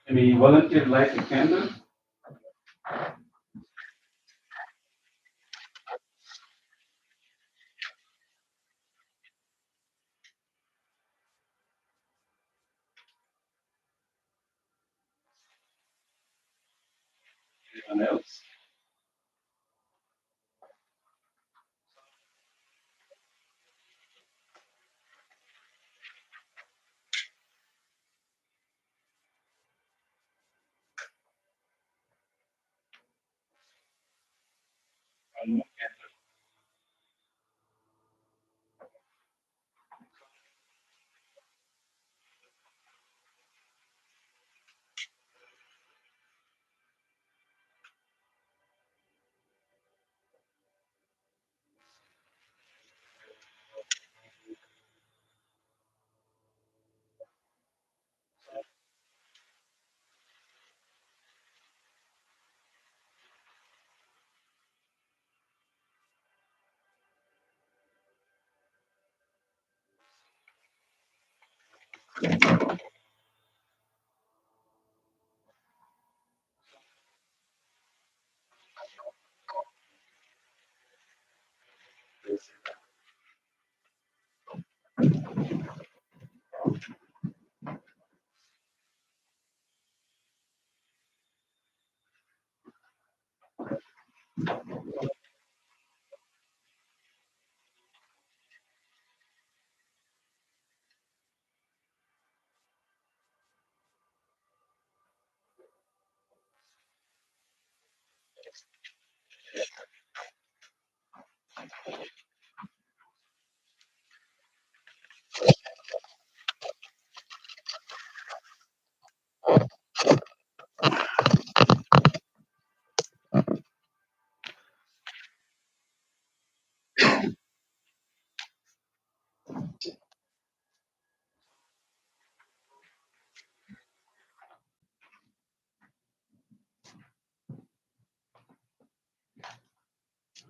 Any volunteer light a candle? Anyone else? One more candle.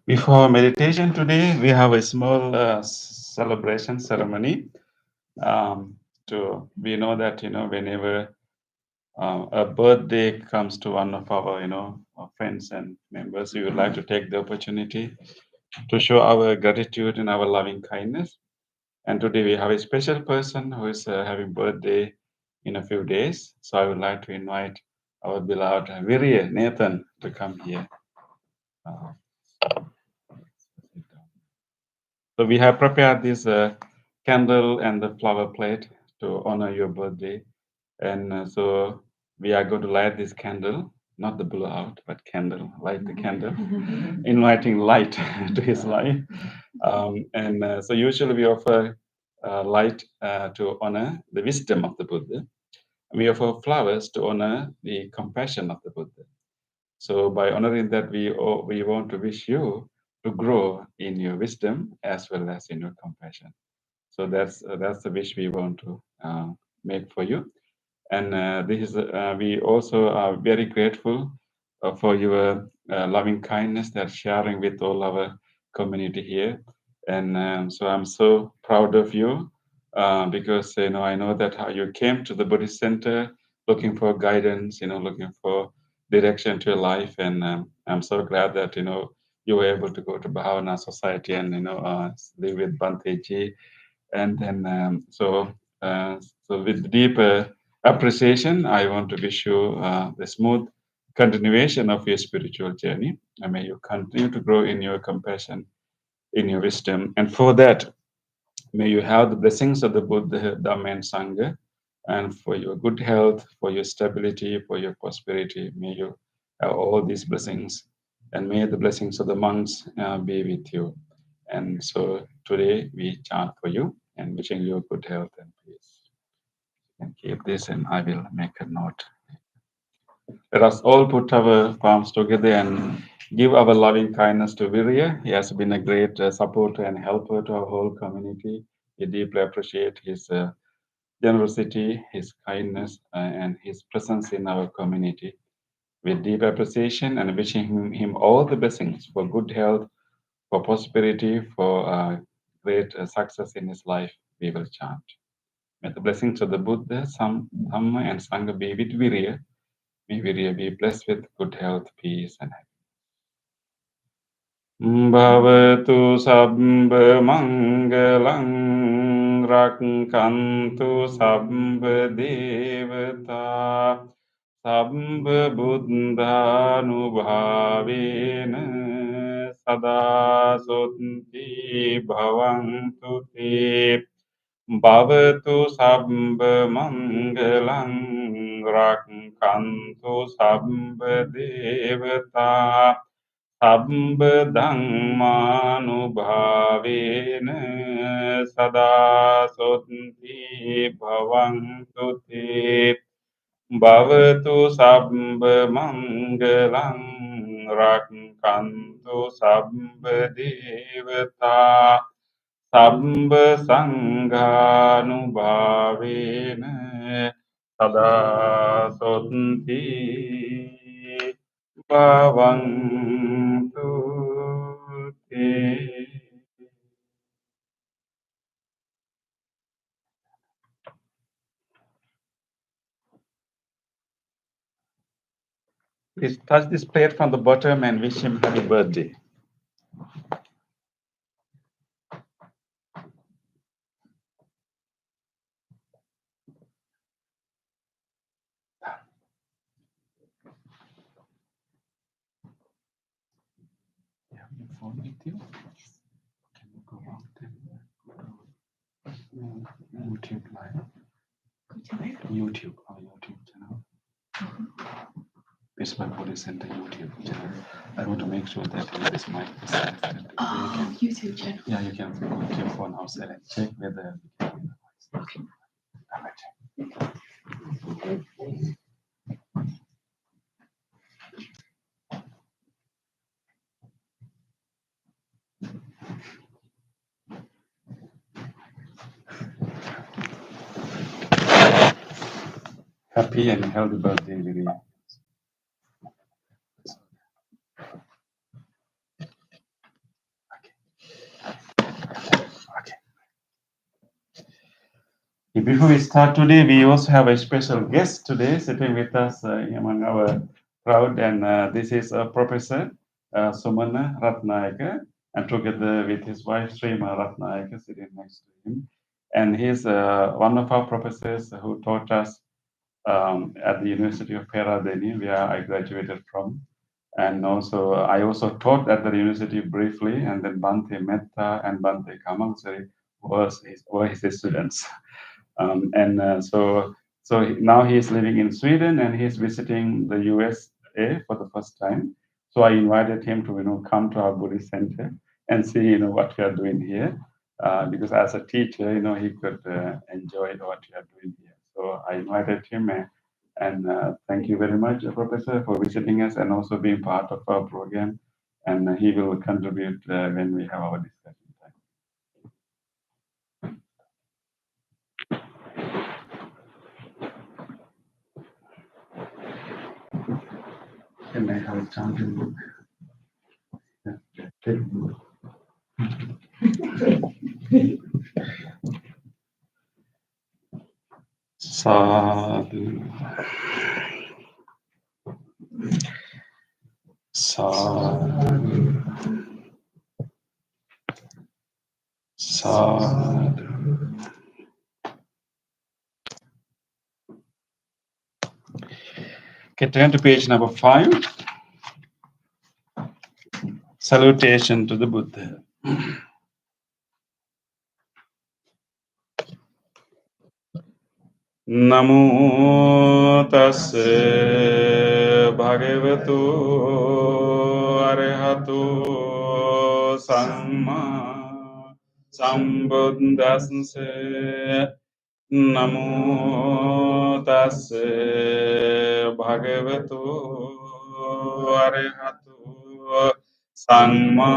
Before meditation today, we have a small celebration ceremony. To we know that whenever a birthday comes to one of our friends and members, we would like to take the opportunity to show our gratitude and our loving kindness. And today we have a special person who is having birthday in a few days. So I would like to invite our beloved Virya Nathan to come here. Uh, so we have prepared this candle and the flower plate to honor your birthday. And so we are going to light this candle, not the blowout, but candle, light the candle, inviting light to his life. And so usually we offer light to honor the wisdom of the Buddha. We offer flowers to honor the compassion of the Buddha. So by honoring that, we want to wish you to grow in your wisdom as well as in your compassion. So that's the wish we want to make for you. And this is we also are very grateful for your loving kindness that sharing with all our community here. And so I'm so proud of you because I know that how you came to the Buddhist Center looking for guidance, looking for direction to your life. And I'm so glad that you were able to go to Bhavana Society and live with Bante and then so with deep appreciation, I want to wish you the smooth continuation of your spiritual journey. And may you continue to grow in your compassion, in your wisdom. And for that, may you have the blessings of the Buddha, Dhamma, and Sangha. And for your good health, for your stability, for your prosperity, may you have all these blessings. And may the blessings of the monks be with you. And so today we chant for you and wishing you good health and peace. And keep this, and I will make a note. Let us all put our palms together and give our loving kindness to Virya. He has been a great supporter and helper to our whole community. We deeply appreciate his generosity, his kindness, and his presence in our community. With deep appreciation and wishing him all the blessings for good health, for prosperity, for great success in his life, we will chant. May the blessings of the Buddha, Dhamma, and Sangha be with Virya. May Virya be blessed with good health, peace, and happiness. Bhavatu sabba mangalang rakkantu sabba devata sabba buddhanubhavena sada soti bhavantu te. Bhavatu sabba mangalang rakkantu sabba devata sabba dhammanubhavena sada soti bhavantu te. Bhavatu sabba mangalang rakkantu sabba devata සම්බ සංඝානුභාවේන සදා සොත්ති භවන්තු තේ. Please touch this plate from the bottom and wish him happy birthday. You have your phone with you? Can you go out and YouTube live? YouTube, our YouTube channel. Peaceful Buddhist Center YouTube channel. I want to make sure that this mic is silent. YouTube channel. Yeah, you can put your phone outside and check whether we can hear the voice. Okay. All right. Happy and healthy birthday, Lily. Before we start today, we also have a special guest today sitting with us among our crowd, and this is Professor Sumana Ratnayaka, and together with his wife Srima Ratnayaka sitting next to him. And he's one of our professors who taught us at the University of Peradeniya, where I graduated from. And also, I also taught at the university briefly, and then Bante Metta and Bante Kamalsari were his students. Now he is living in Sweden and he's visiting the USA for the first time. So I invited him to come to our Buddhist center and see what we are doing here, because as a teacher he could enjoy what we are doing here. So I invited him, and thank you very much, Professor, for visiting us and also being part of our program. And he will contribute when we have our discussion time. Can I have a chanting book? Take book. Sadhu. Sadhu. Sadhu. Okay, turn to page number 5. Salutation to the Buddha. Namo tassa bhagavato arahato samma sambuddhassa. Namo tassa bhagavato arahato samma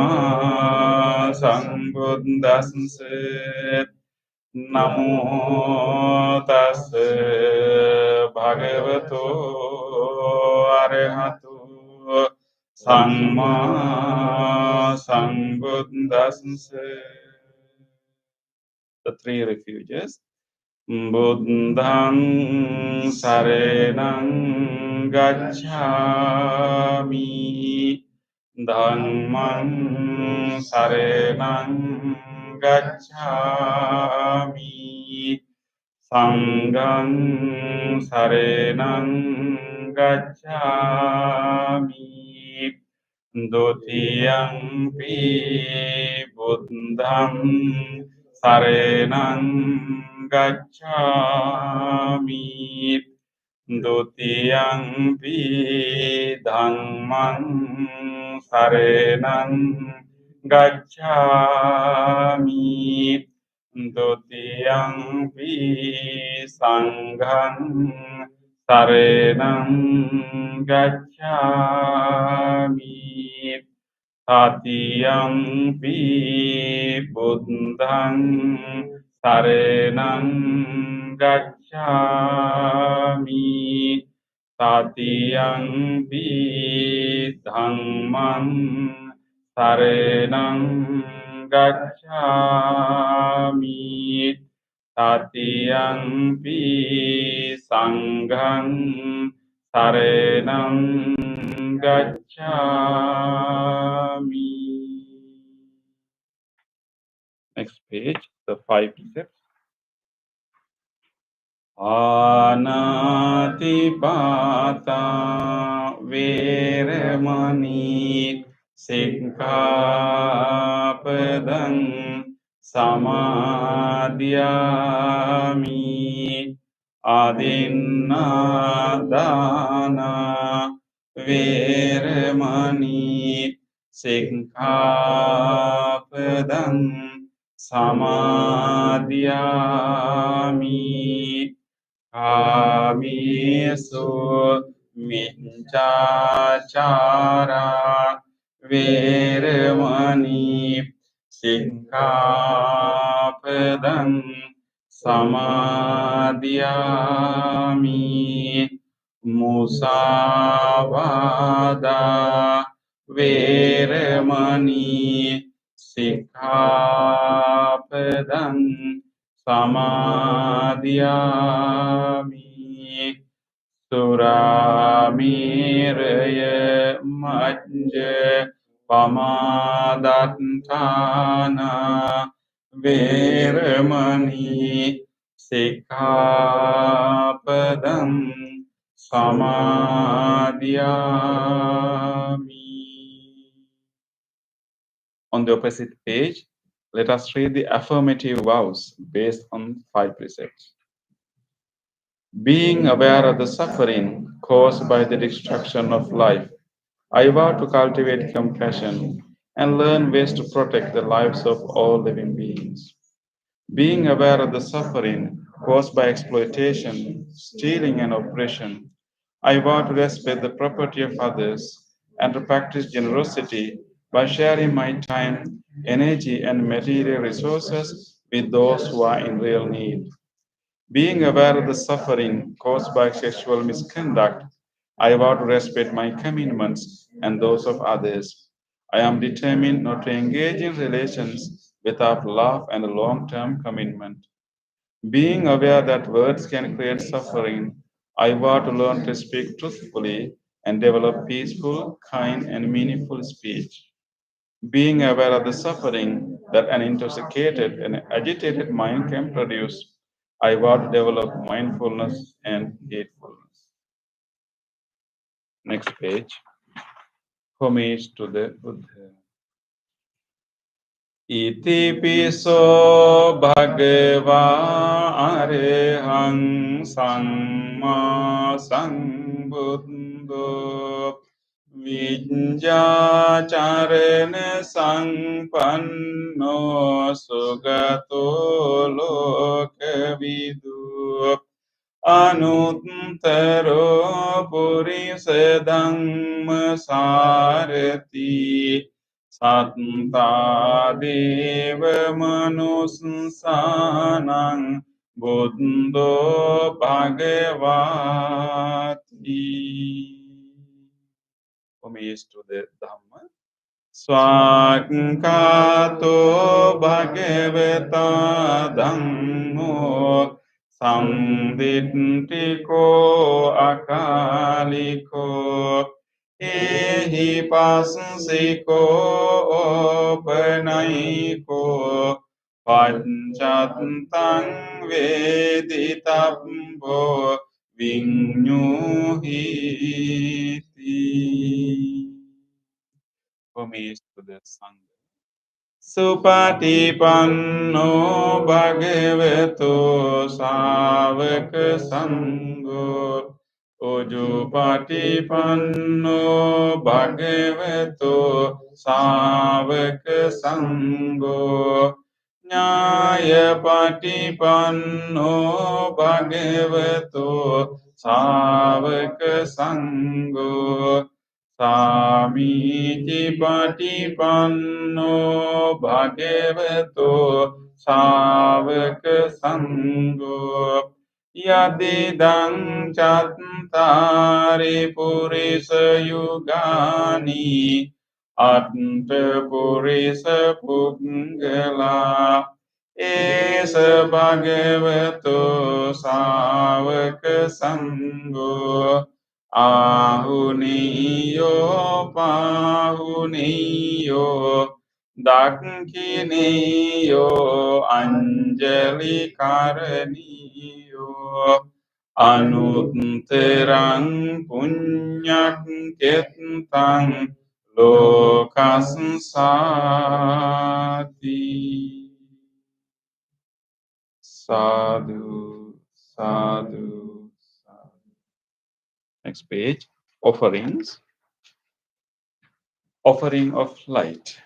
sambuddhassa. Namo tassa bhagavato arahato samma sambuddhassa. The 3 refuges. Buddhang saranang gacchami, Dhammang saranang gacchami, Sanghang saranang gacchami, Dutiyampi Buddhang saranang gacchami, Dutiyampi Dhammang saranang gacchami, Dutiyampi Sanghang saranang gacchami, Tatiyampi Buddhang saranang gacchami, Tatiyampi Dhammang saranang gacchami, Tatiyampi Sanghang saranang gacchami. Next page, the 5 precepts. Anatipata veramani sikkhapadang samadhyami, adinadana veramani sikkhapadang samadhyami, kamisu miccācara veramani sikkhapadang samadhyami, musavada veramani sikkhapadang samadhyami Suramiraya majja pamadatthana veramani sikkhapadam samadhyami. On the opposite page, let us read the affirmative vows based on 5 precepts. Being aware of the suffering caused by the destruction of life, I vow to cultivate compassion and learn ways to protect the lives of all living beings. Being aware of the suffering caused by exploitation, stealing, and oppression, I vow to respect the property of others and to practice generosity by sharing my time, energy, and material resources with those who are in real need. Being aware of the suffering caused by sexual misconduct, I vow to respect my commitments and those of others. I am determined not to engage in relations without love and a long term commitment. Being aware that words can create suffering, I vow to learn to speak truthfully and develop peaceful, kind, and meaningful speech. Being aware of the suffering that an intoxicated and agitated mind can produce, I vow to develop mindfulness and heedfulness. Next page. Homage to the Buddha. Iti piso bhagava arehang samma sambuddho Vijjācarana sampanno sugato lokavidu anuttaro purisa dhamma sarati satta deva manussanang buddho bhagavati. Homage to the Dhamma. Swakato bhagavata dhammo samdittiko akaliko ehi passiko opanayiko panchatang veditabbo vinyuhiti. Homage to the Sangha. Supatipanno bhagavato savaka sangho Ujupatipanno bhagavato savaka sangho Nyayapatipanno bhagavato savaka sangho Samiti patipanno bhagavato savaka sangho yadidang chattari purisa yugani atta purisa puggala esa bhagavato savaka sangho Ahuniyo pahuniyo dakiniyo anjali karaniyo anutterang punyak ketang lokansati. Sadhu, sadhu, sadhu. Next page, offerings. Offering of light.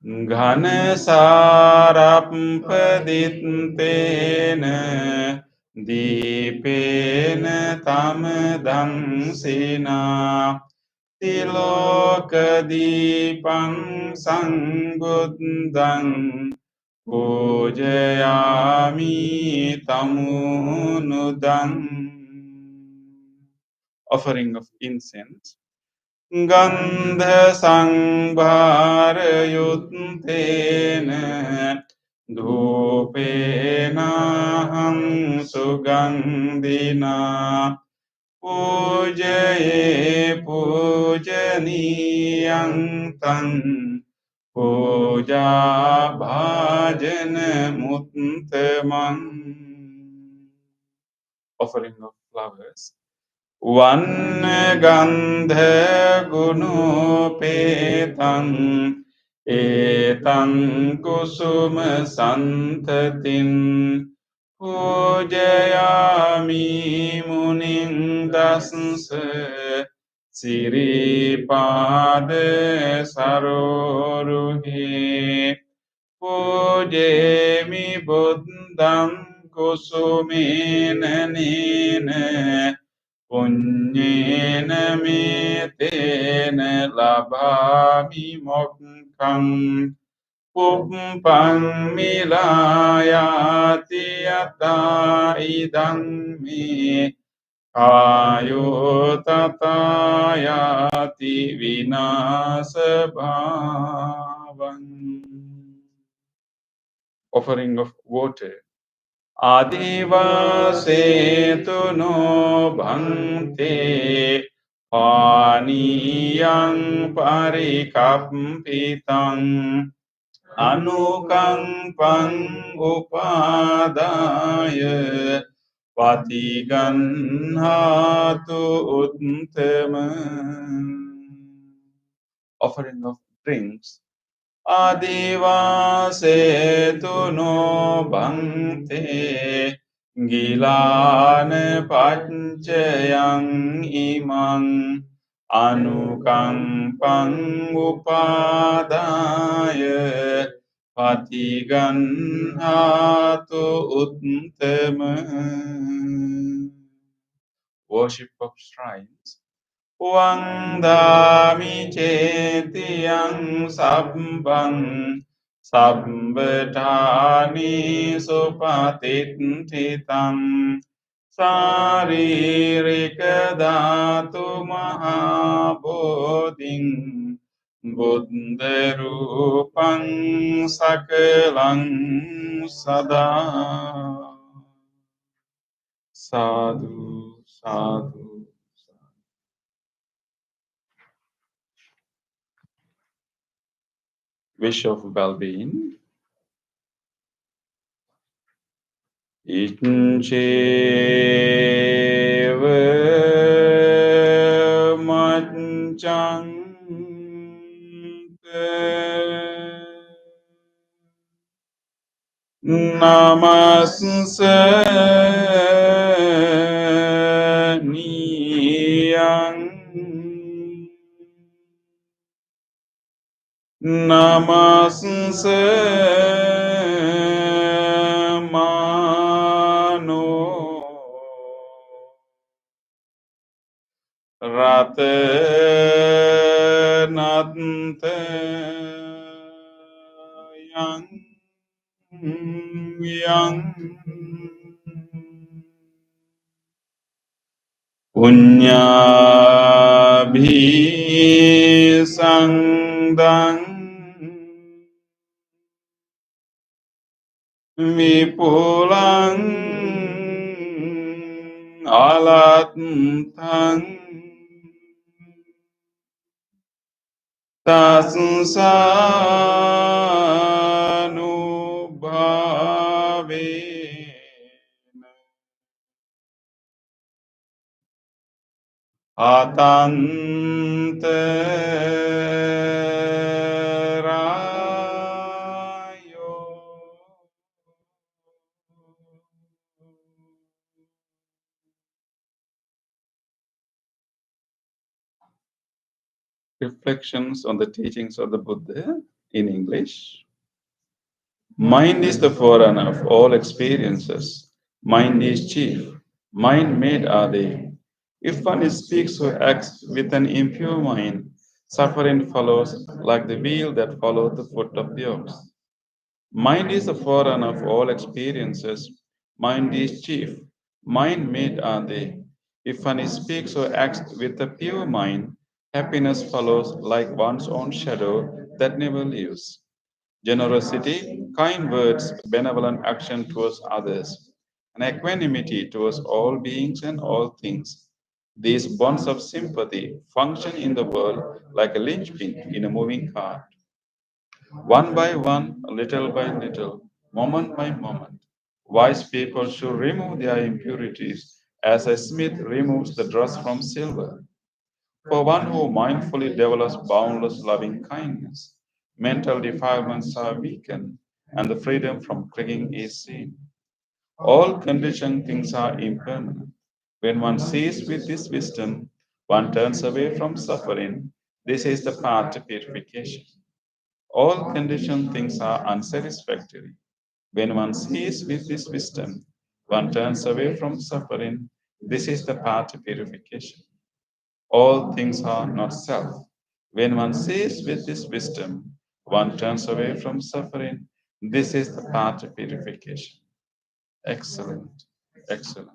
Ghana sarappaditena dipena tamadansina tilokadipang sangbudang pujayami tamunudang. Offering of incense. Gandha sangbhara yuttena धूपेनाहं सुगन्धिना पूजये पूजनीयं तं पूजा भाजनमुत्तमम्. Offering of flowers. वन्नगन्धगुणोपेतं एतं कुसुमसन्ततिं पूजयामि मुनिं दंस सिरिपादसरोरुहे पूजेमि बुद्धं कुसुमेन नेन पुण्येन मे तेन लभामि मोक्षम् पुष्पं मिलायाति यथा इदं मे आयो तथा याति विनाशभावम्. Offering of water. आदिवासेतु नो भङ्क्ते पानीयं परिकम्पितम् अनुकम्पम् उपादाय patiganhatu uttamam. Offering of drinks. Adivasetu no bhante gilana panchayang imang anukampang upadaya patiganhatu uttamam. Worship of shrines. Wangdami cetiyang sabbang sabbadhani supatitthitang saririka dhatu mahabodhing buddha rupang sakalang sada. Sadhu, sadhu. Wish of well-being. Iccheva manchang namasse niyang namasse mano ratanante yang yang punyabhi sangdang vipulang alattang tasansanubhavena atantarayo. Reflections on the teachings of the Buddha in English. Mind is the forerunner of all experiences. Mind is chief. Mind made are they. If one speaks or acts with an impure mind, suffering follows like the wheel that followed the foot of the ox. Mind is the forerunner of all experiences. Mind is chief. Mind made are they. If one speaks or acts with a pure mind, happiness follows like one's own shadow that never leaves. generosity, kind words, benevolent action towards others, and equanimity towards all beings and all things. These bonds of sympathy function in the world like a linchpin in a moving cart. One by one, little by little, moment by moment, wise people should remove their impurities as a smith removes the dross from silver. For one who mindfully develops boundless loving kindness, mental defilements are weakened and the freedom from clinging is seen. All conditioned things are impermanent. When one sees with this wisdom, one turns away from suffering. This is the path to purification. All conditioned things are unsatisfactory. When one sees with this wisdom, one turns away from suffering. This is the path to purification. All things are not self. When one sees with this wisdom, one turns away from suffering. This is the path to purification. Excellent. Excellent.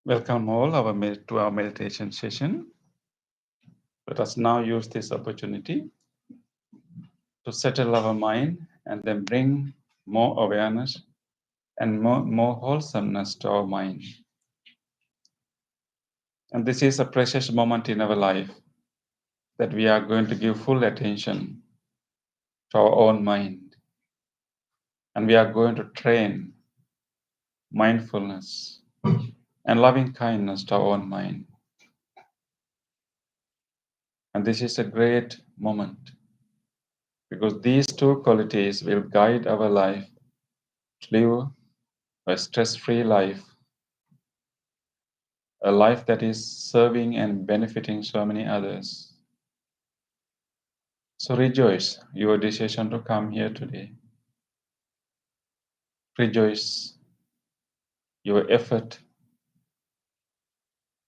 Welcome all to our meditation session. Let us now use this opportunity to settle our mind and then bring more awareness and more wholesomeness to our mind. And this is a precious moment in our life that we are going to give full attention to our own mind. And we are going to train mindfulness and loving kindness to our own mind. And this is a great moment because these two qualities will guide our life to live a stress-free life, a life that is serving and benefiting so many others. So rejoice your decision to come here today. Rejoice your effort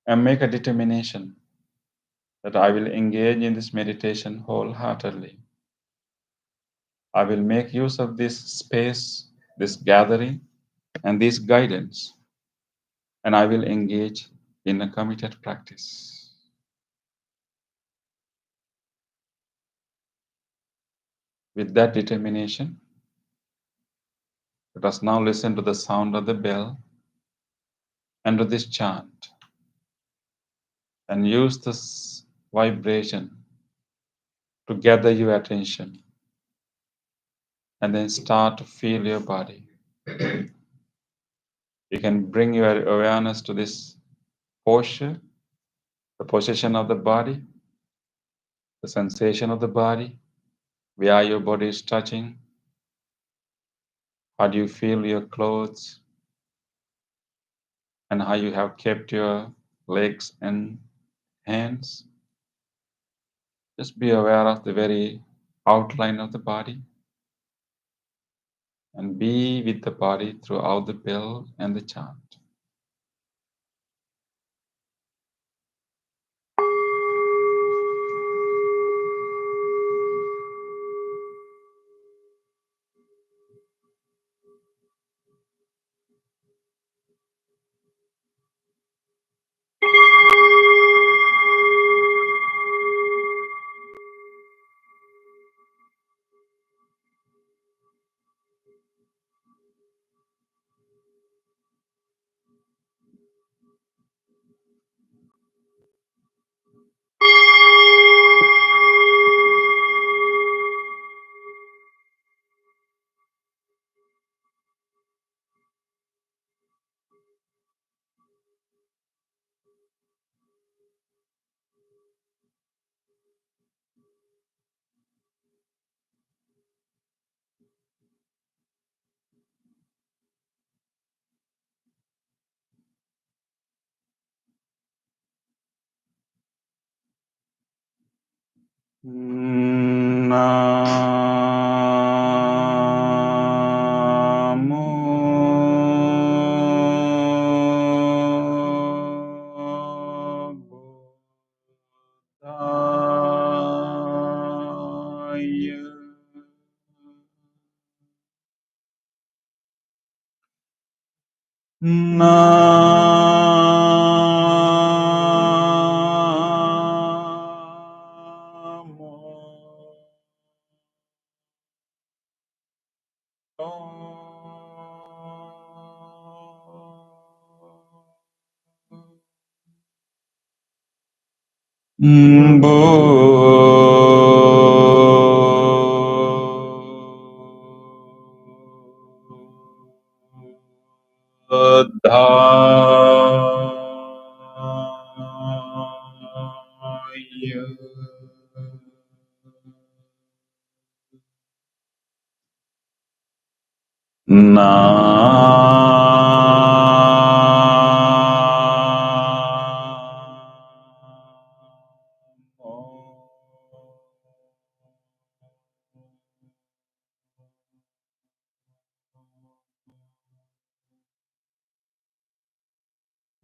and make a determination that I will engage in this meditation wholeheartedly. I will make use of this space, this gathering, and this guidance, and I will engage in a committed practice. With that determination, let us now listen to the sound of the bell and to this chant, and use this vibration to gather your attention, and then start to feel your body. You can bring your awareness to this posture, the position of the body, the sensation of the body, where your body is touching. How do you feel your clothes, and how you have kept your legs and hands? Just be aware of the very outline of the body and be with the body throughout the bell and the chant. Namo Buddhaya. Buddhaya.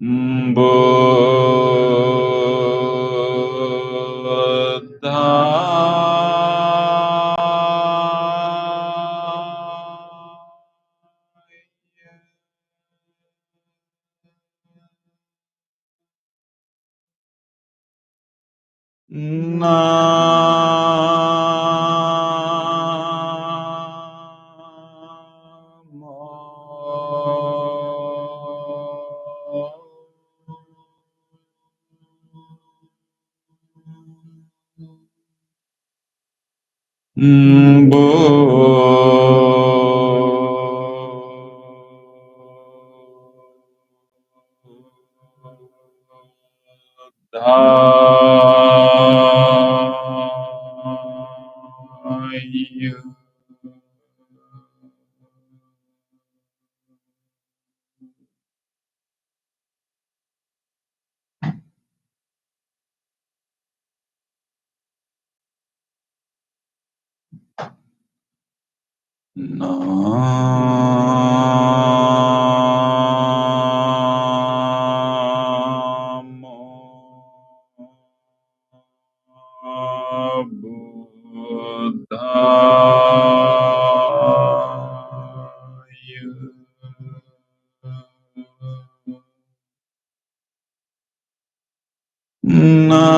Buddhaya. Namo Buddhaya. Buddhaya.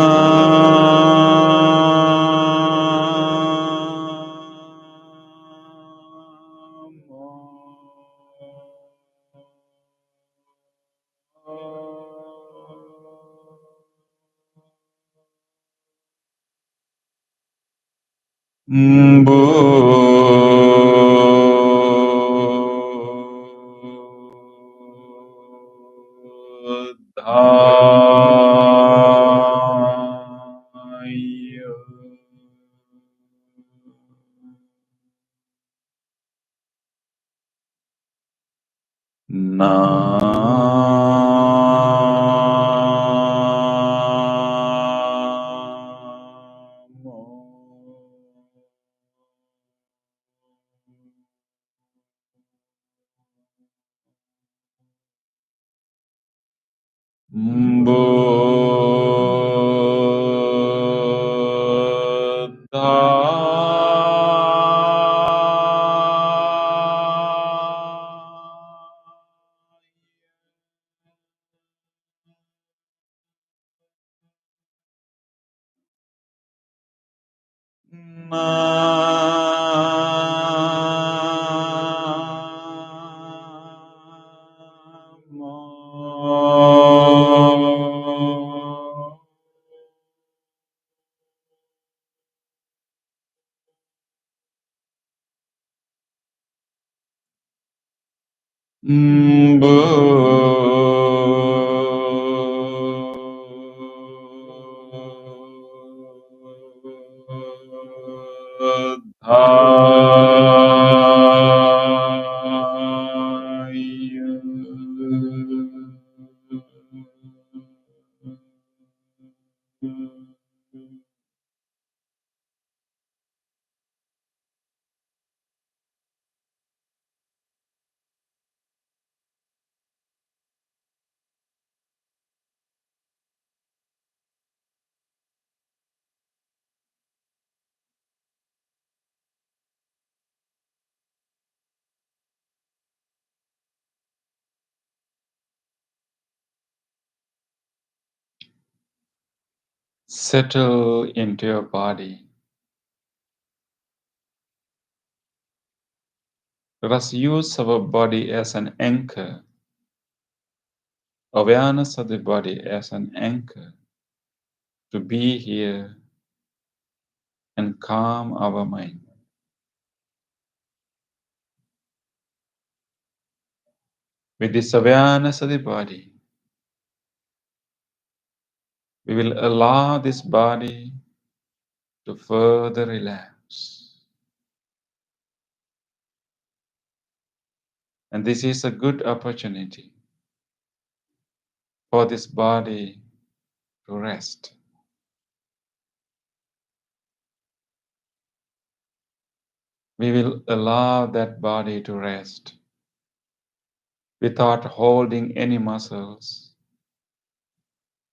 Buddhaya. Settle into your body. Let us use our body as an anchor, awareness of the body as an anchor to be here and calm our mind. With this awareness of the body, we will allow this body to further relax. And this is a good opportunity for this body to rest. We will allow that body to rest without holding any muscles,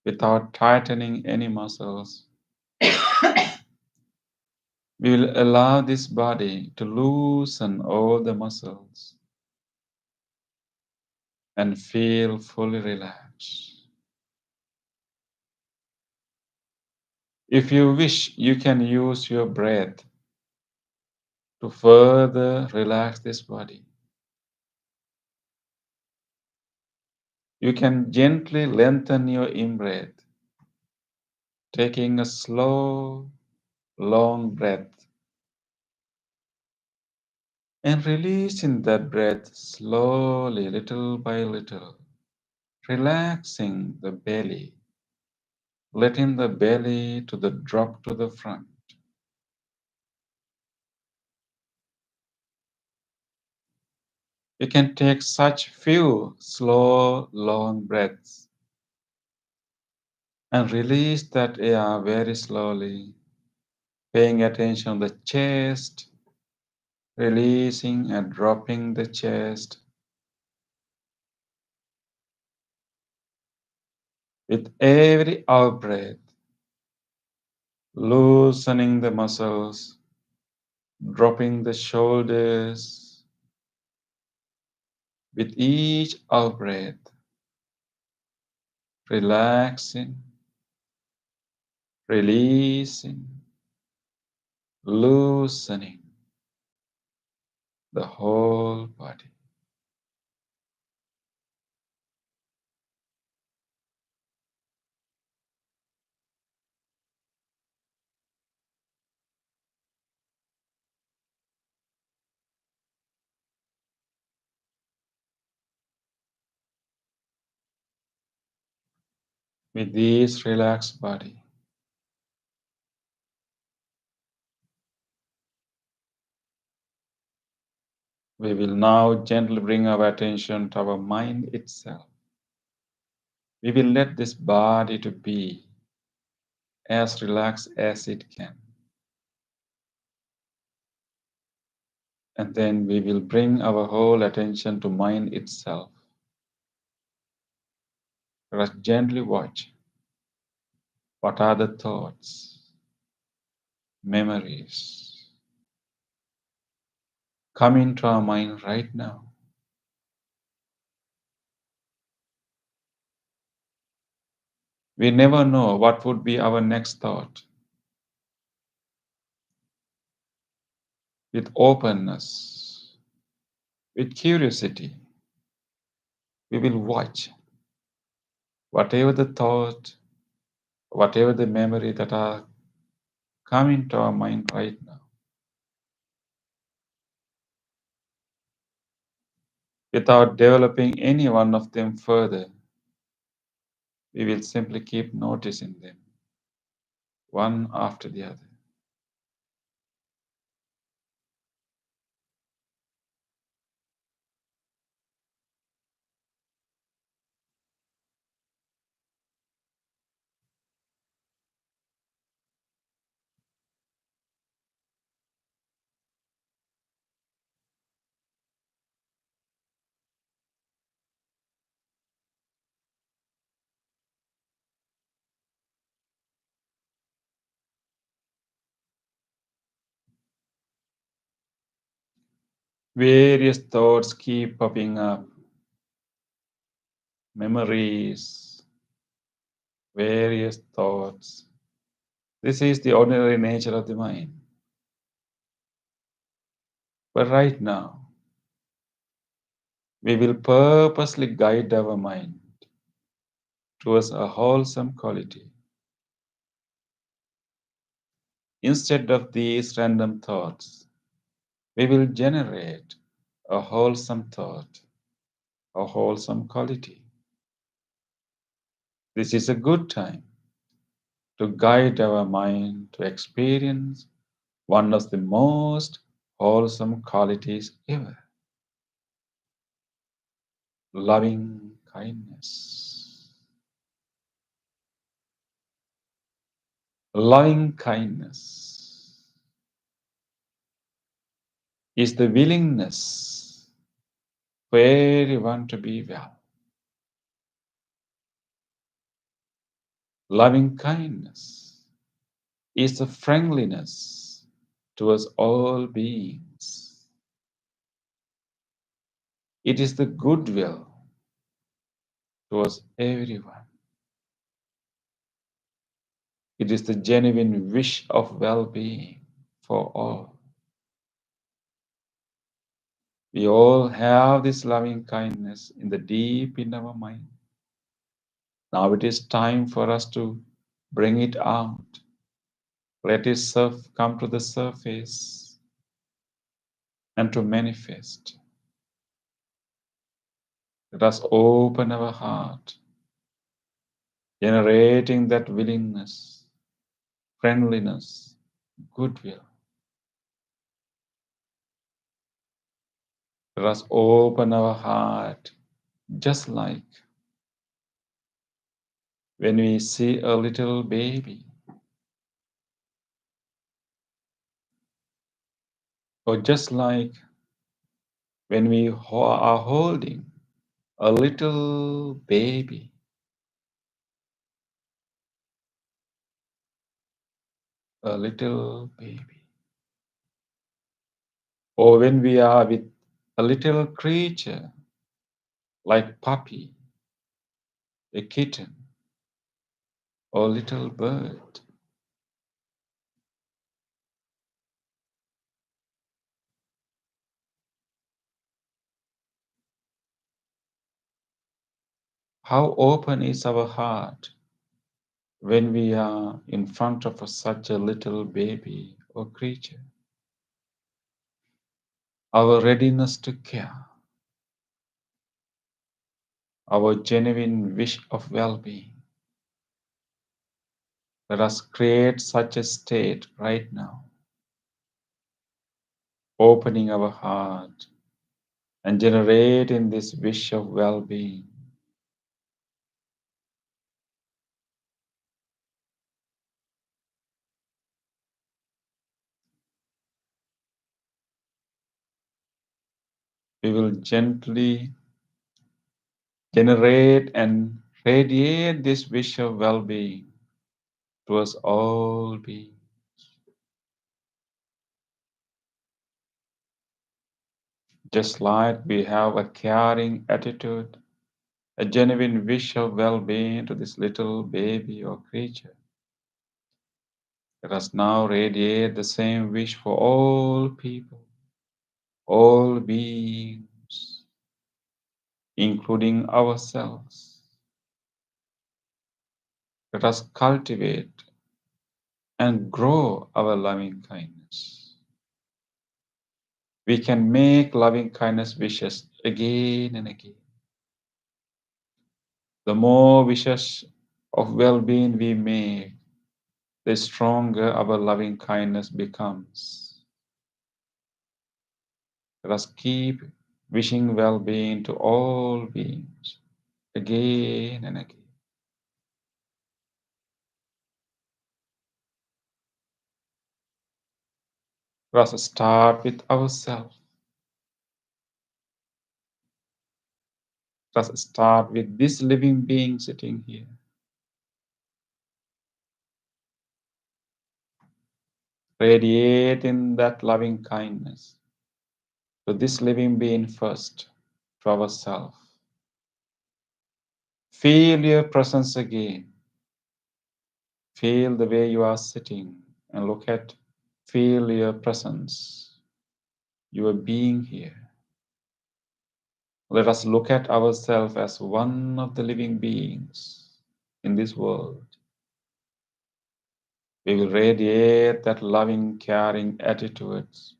without tightening any muscles. We will allow this body to loosen all the muscles and feel fully relaxed. If you wish, you can use your breath to further relax this body. You can gently lengthen your in-breath, taking a slow, long breath and releasing that breath slowly, little by little, relaxing the belly, letting the belly to the drop to the front. You can take such few slow, long breaths and release that air very slowly, paying attention to the chest, releasing and dropping the chest. With every out breath, loosening the muscles, dropping the shoulders. With each out breath, relaxing, releasing, loosening the whole body. With this relaxed body, we will now gently bring our attention to our mind itself. We will let this body to be as relaxed as it can. And then we will bring our whole attention to mind itself. Let us gently watch what are the thoughts, memories coming to our mind right now. We never know what would be our next thought. With openness, with curiosity, we will watch whatever the thought, whatever the memory that are coming to our mind right now. Without developing any one of them further, we will simply keep noticing them, one after the other. Various thoughts keep popping up, memories, various thoughts This is the ordinary nature of the mind. But right now, we will purposely guide our mind towards a wholesome quality. Instead of these random thoughts, we will generate a wholesome thought, a wholesome quality. This is a good time to guide our mind to experience one of the most wholesome qualities ever: loving kindness. Loving kindness is the willingness for everyone to be well. Loving kindness is the friendliness towards all beings. It is the goodwill towards everyone. It is the genuine wish of well-being for all. We all have this loving kindness in the deep in our mind. Now it is time for us to bring it out. Let it come to the surface and to manifest. Let us open our heart, generating that willingness, friendliness, goodwill. Let us open our heart just like when we see a little baby, or just like when we are holding a little baby, a little baby, or when we are with a little creature like puppy, a kitten, or a little bird. How open is our heart when we are in front of such a little baby or creature? Our readiness to care, our genuine wish of well-being. Let us create such a state right now, opening our heart and generating this wish of well-being. We will gently generate and radiate this wish of well-being towards all beings. Just like we have a caring attitude, a genuine wish of well-being to this little baby or creature, let us now radiate the same wish for all people, all beings, including ourselves. Let us cultivate and grow our loving kindness. We can make loving kindness wishes again and again. The more wishes of well-being we make, the stronger our loving kindness becomes. Let us keep wishing well-being to all beings again and again. Let us start with ourselves. Let us start with this living being sitting here. Radiating that loving kindness to this living being first, to ourselves. Feel your presence again. Feel the way you are sitting and feel your presence, your being here. Let us look at ourselves as one of the living beings in this world. We will radiate that loving, caring attitudes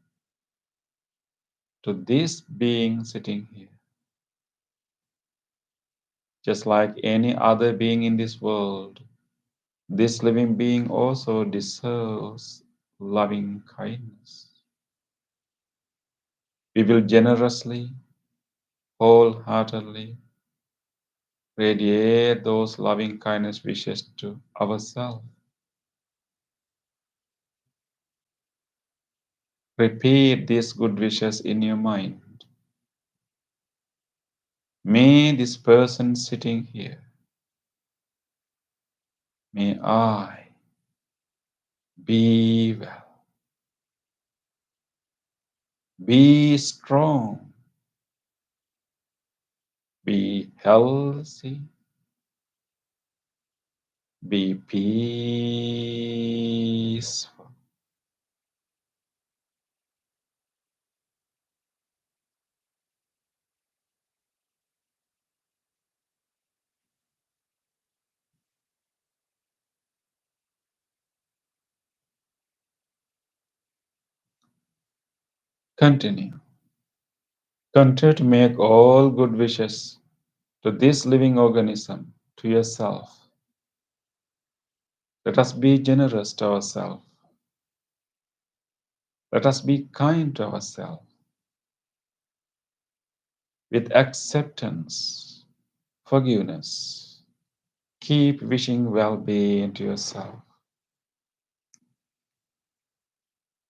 to this being sitting here. Just like any other being in this world, this living being also deserves loving kindness. We will generously, wholeheartedly radiate those loving kindness wishes to ourselves. Repeat these good wishes in your mind. May this person sitting here, may I be well, be strong, be healthy, be peaceful. Continue. Continue to make all good wishes to this living organism, to yourself. Let us be generous to ourselves. Let us be kind to ourselves with acceptance, forgiveness. Keep wishing well-being to yourself.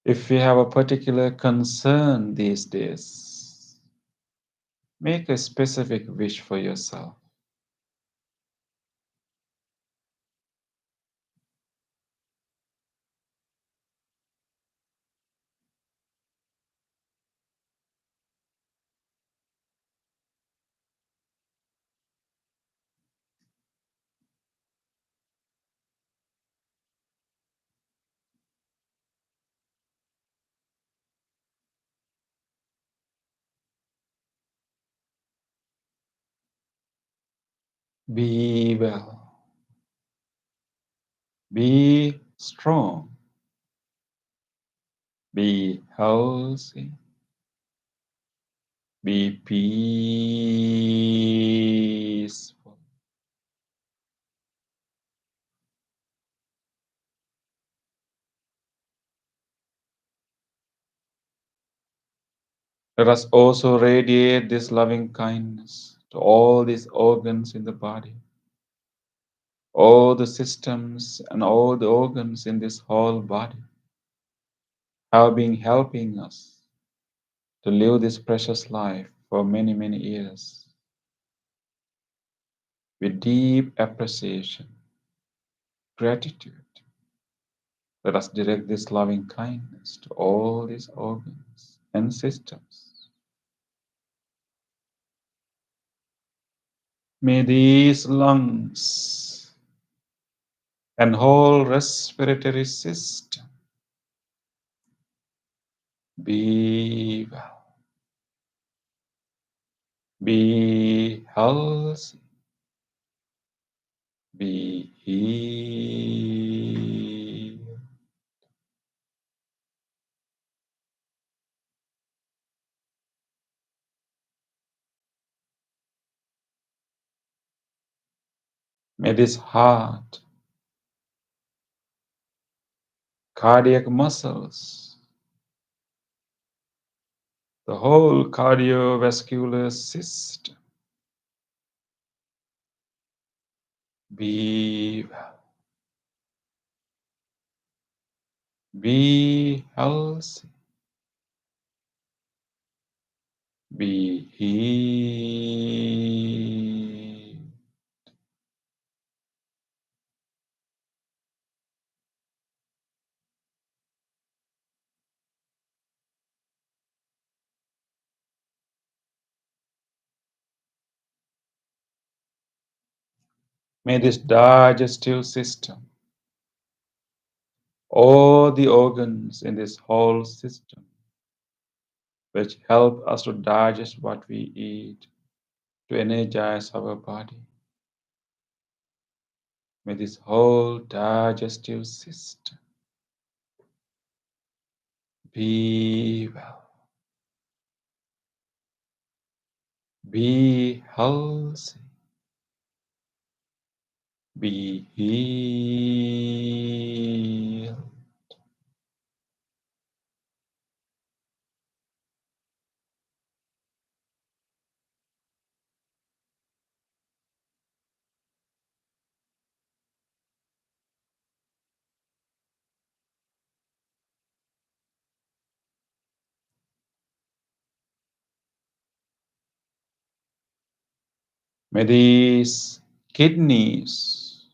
If you have a particular concern these days, make a specific wish for yourself. Be well. Be strong. Be healthy. Be peaceful. Let us also radiate this loving kindness to all these organs in the body, all the systems and all the organs in this whole body have been helping us to live this precious life for many, many years with deep appreciation, gratitude. Let us direct this loving kindness to all these organs and systems. May these lungs and whole respiratory system be well, be healthy, be healed. May this heart, cardiac muscles, the whole cardiovascular system be well, be healthy, be healed. May this digestive system all the organs in this whole system which help us to digest what we eat, to energize our body. May this whole digestive system be well, be healthy, be healed. May these kidneys,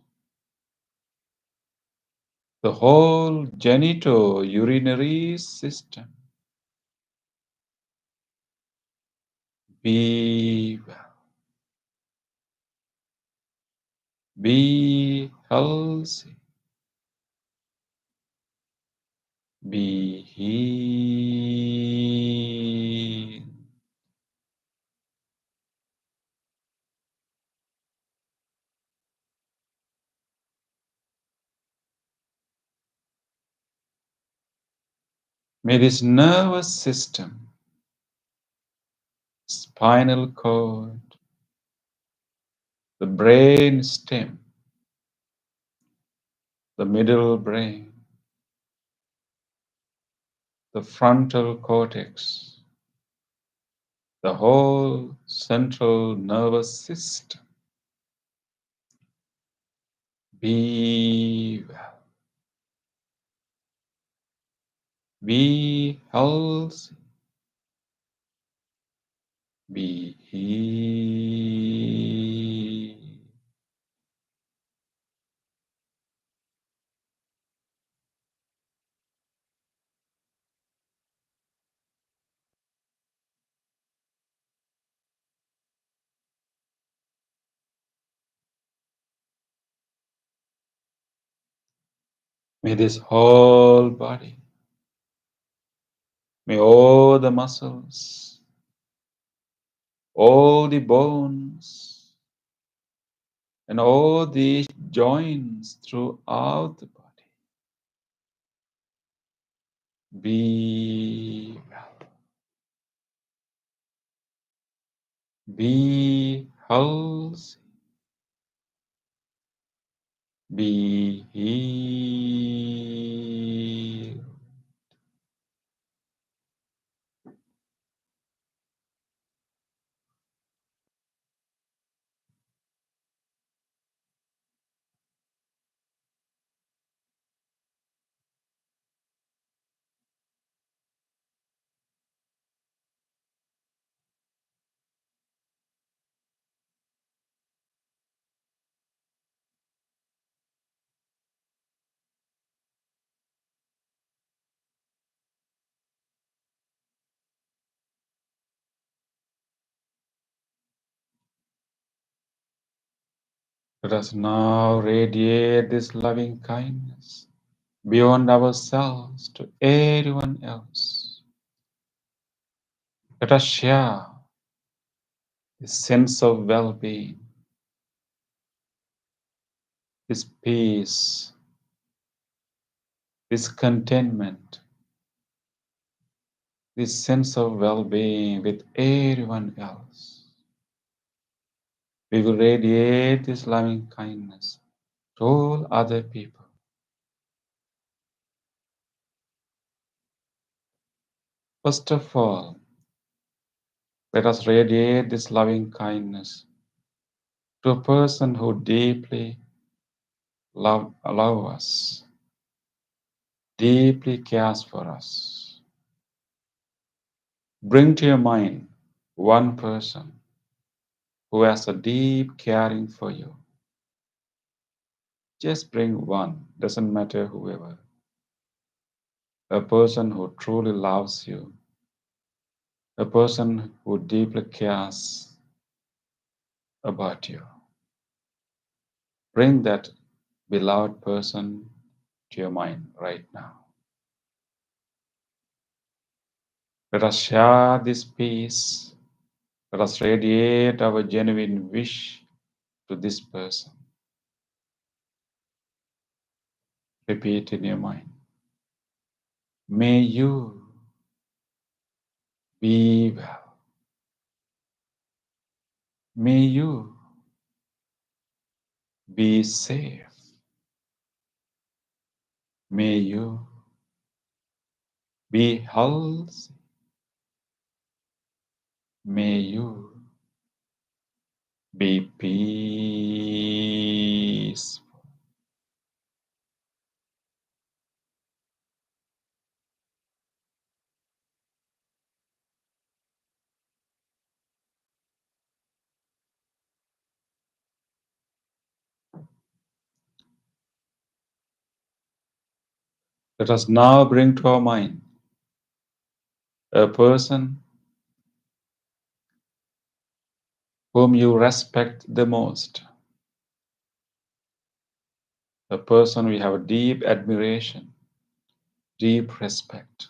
the whole genitourinary system be well, be healthy, be healed. May this nervous system, spinal cord, the brain stem, the middle brain, the frontal cortex, the whole central nervous system be well, be healthy, be healed. May this whole body, may all the muscles, all the bones, and all the joints throughout the body be well, be healthy, be healed. Let us now radiate this loving kindness beyond ourselves to everyone else. Let us share this sense of well-being, this peace, this contentment, this sense of well-being with everyone else. We will radiate this loving kindness to all other people. First of all, let us radiate this loving kindness to a person who deeply loves us, deeply cares for us. Bring to your mind one person who has a deep caring for you. Just bring one, doesn't matter whoever. A person who truly loves you, a person who deeply cares about you. Bring that beloved person to your mind right now. Let us share this peace. Let us radiate our genuine wish to this person. Repeat in your mind. May you be well. May you be safe. May you be healthy. May you be peaceful. Let us now bring to our mind a person whom you respect the most, a person we have a deep admiration, deep respect.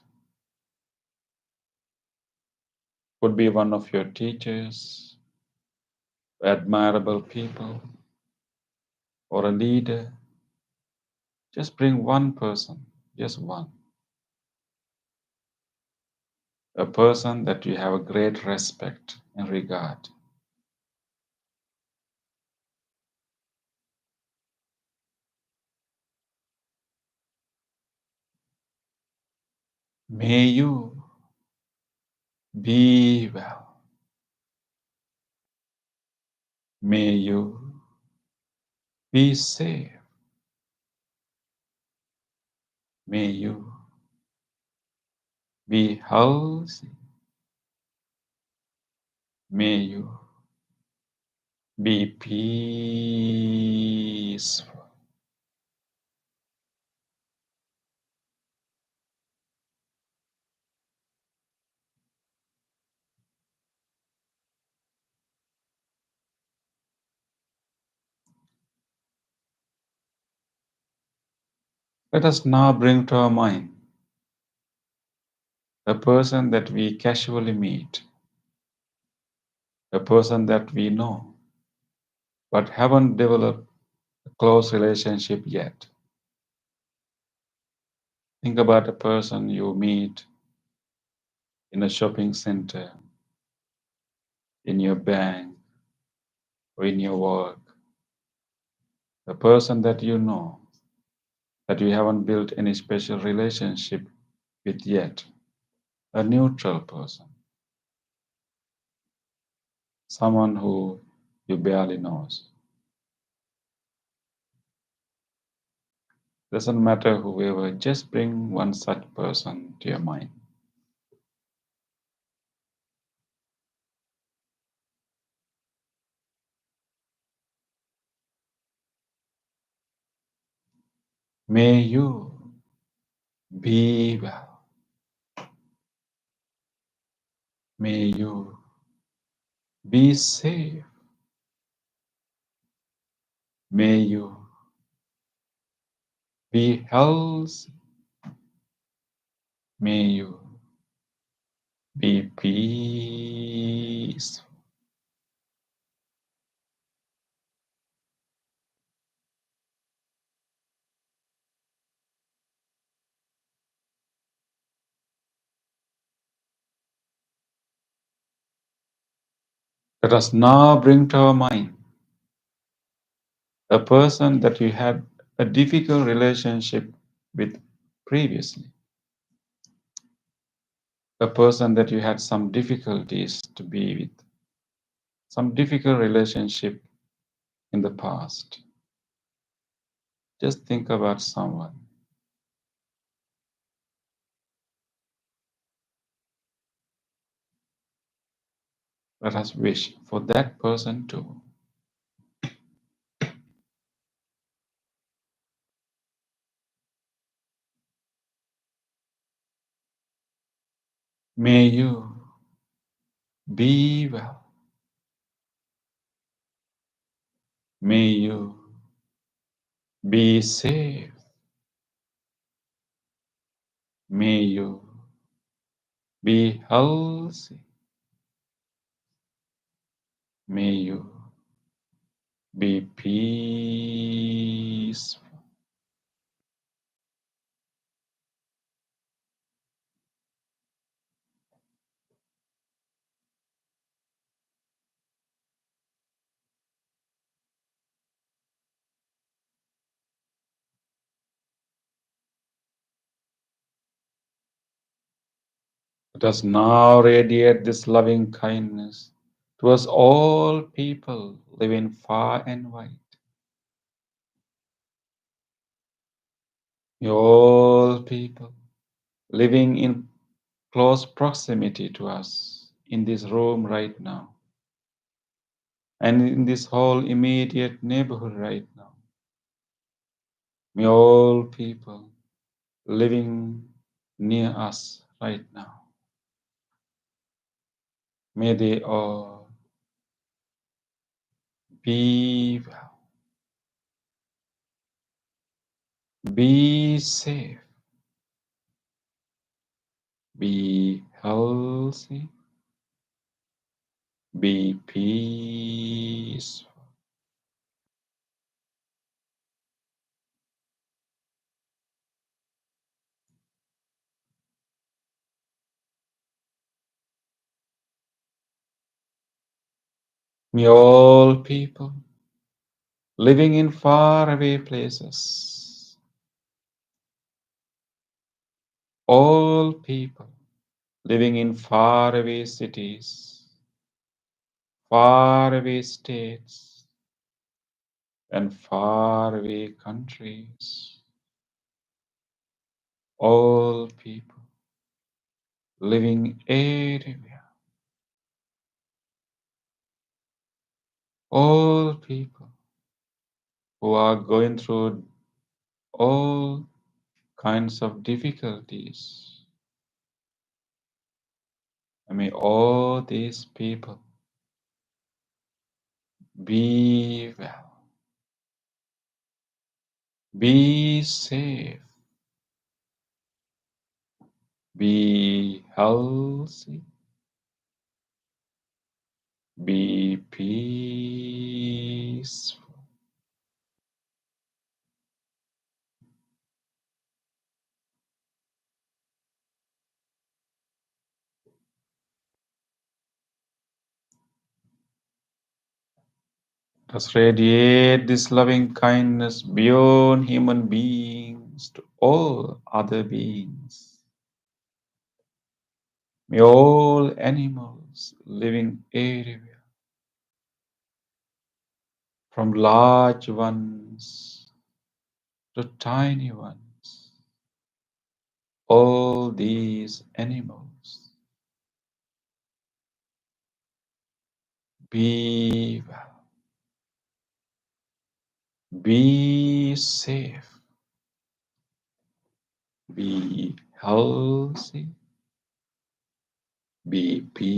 Could be one of your teachers, admirable people, or a leader. Just bring one person, just one. A person that you have a great respect and regard. May you be well. May you be safe. May you be healthy. May you be peaceful. Let us now bring to our mind a person that we casually meet, a person that we know, but haven't developed a close relationship yet. Think about a person you meet in a shopping center, in your bank, or in your work. A person that you know, that you haven't built any special relationship with yet. A neutral person. Someone who you barely knows. Doesn't matter whoever, just bring one such person to your mind. May you be well. May you be safe. May you be healthy. May you be peaceful. Let us now bring to our mind a person that you had a difficult relationship with previously. A person that you had some difficulties to be with, some difficult relationship in the past. Just think about someone. Let us wish for that person too. May you be well. May you be safe. May you be healthy. May you be peaceful. Let us now radiate this loving kindness towards all people living far and wide. May all people living in close proximity to us in this room right now and in this whole immediate neighborhood right now. May all people living near us right now, may they all be well, be safe, be healthy, be peaceful. May all people living in faraway places, all people living in faraway cities, faraway states, and faraway countries, all people living anywhere, all people who are going through all kinds of difficulties. And may all these people be well, be safe, be healthy, be peaceful. Let us radiate this loving kindness beyond human beings to all other beings. May all animals living everywhere, from large ones to tiny ones, all these animals be well, be safe, be healthy, be peaceful.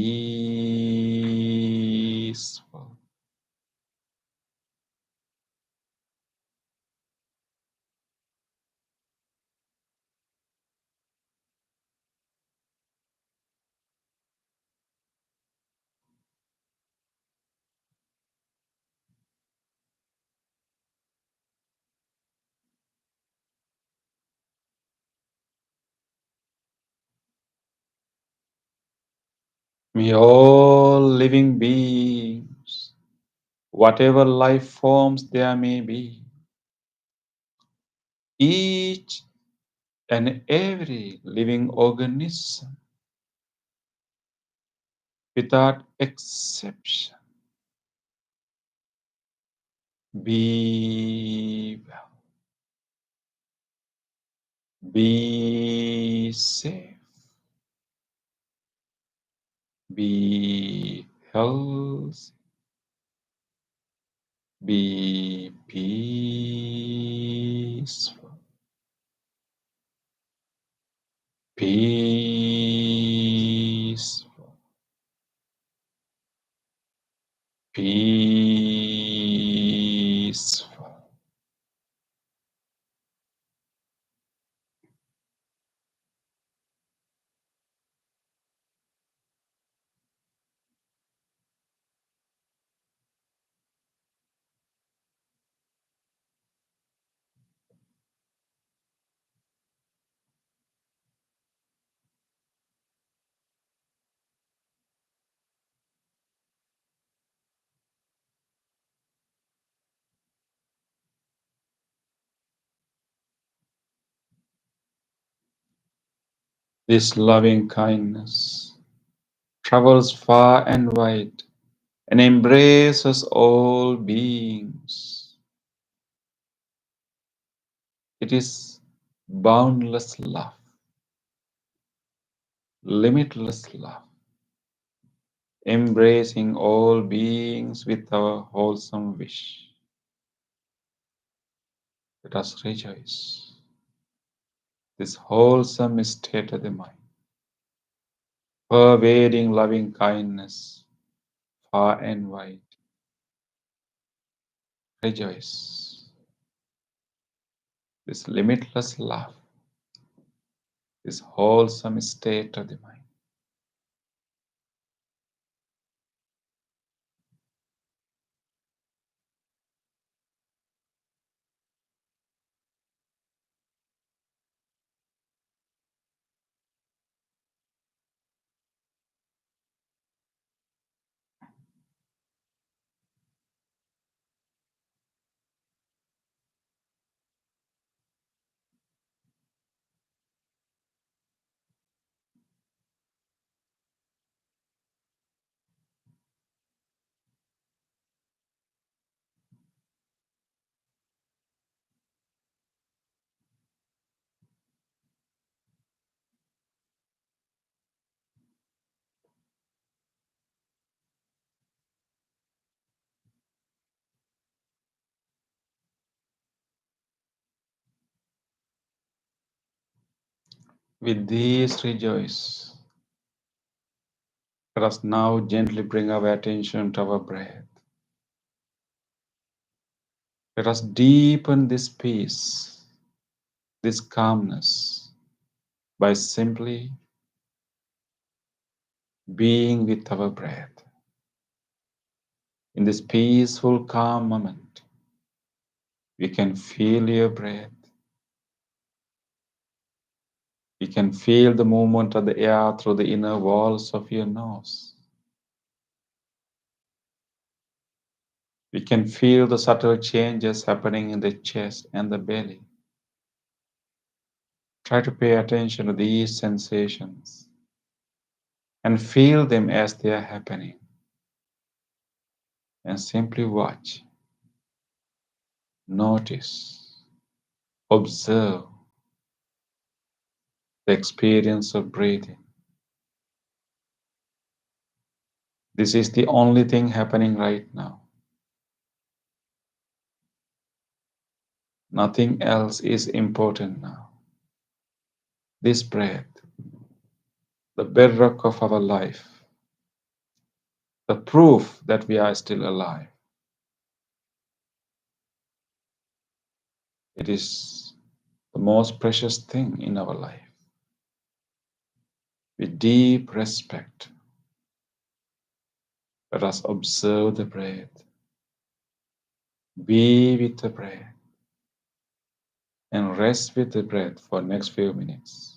May all living beings, whatever life forms there may be, each and every living organism, without exception, be well, be safe, be healthy, be peaceful, peaceful, peaceful. This loving kindness travels far and wide and embraces all beings. It is boundless love, limitless love, embracing all beings with our wholesome wish. Let us rejoice. This wholesome state of the mind, pervading loving kindness far and wide. Rejoice. This limitless love, this wholesome state of the mind. With these rejoice. Let us now gently bring our attention to our breath. Let us deepen this peace, this calmness, by simply being with our breath. In this peaceful, calm moment, we can feel your breath. We can feel the movement of the air through the inner walls of your nose. We can feel the subtle changes happening in the chest and the belly. Try to pay attention to these sensations and feel them as they are happening. And simply watch, notice, observe the experience of breathing. This is the only thing happening right now. Nothing else is important now. This breath, the bedrock of our life, the proof that we are still alive. It is the most precious thing in our life. With deep respect, let us observe the breath, be with the breath, and rest with the breath for the next few minutes.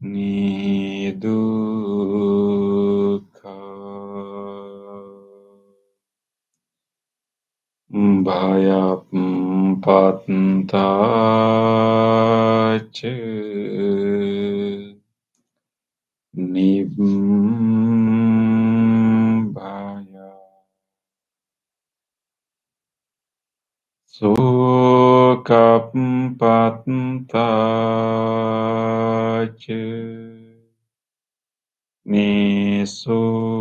Nidukkha Bhayapattacha Nibbaya Sukampattacha Nisukha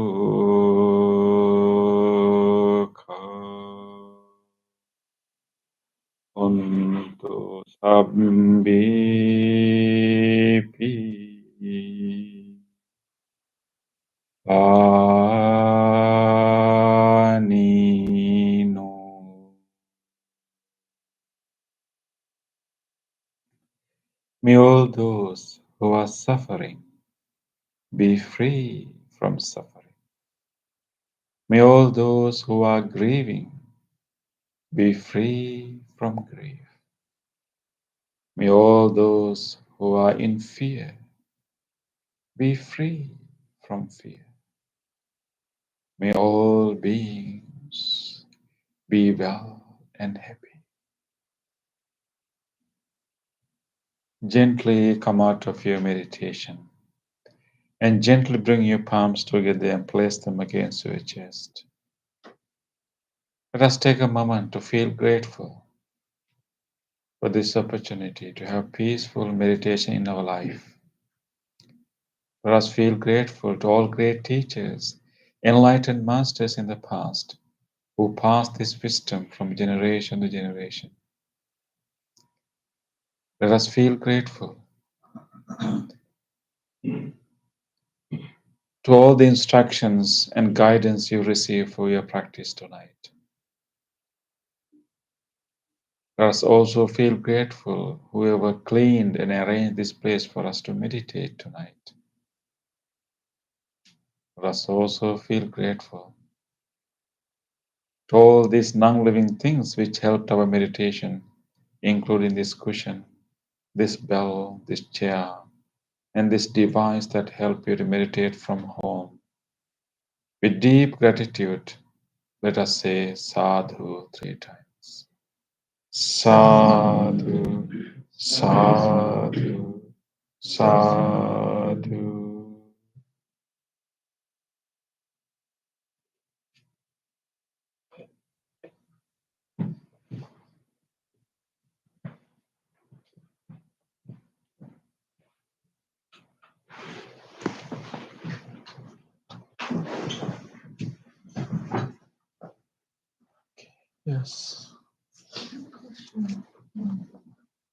Untuk sabbipi panino. May all those who are suffering be free from suffering. May all those who are grieving be free from grief. May all those who are in fear be free from fear. May all beings be well and happy. Gently come out of your meditation and gently bring your palms together and place them against your chest. Let us take a moment to feel grateful for this opportunity to have peaceful meditation in our life. Let us feel grateful to all great teachers, enlightened masters in the past who passed this wisdom from generation to generation. Let us feel grateful to all the instructions and guidance you receive for your practice tonight. Let us also feel grateful whoever cleaned and arranged this place for us to meditate tonight. Let us also feel grateful to all these non-living things which helped our meditation, including this cushion, this bell, this chair, and this device that help you to meditate from home. With deep gratitude, let us say sadhu 3 times. Sadhu, sadhu, sadhu. Yes.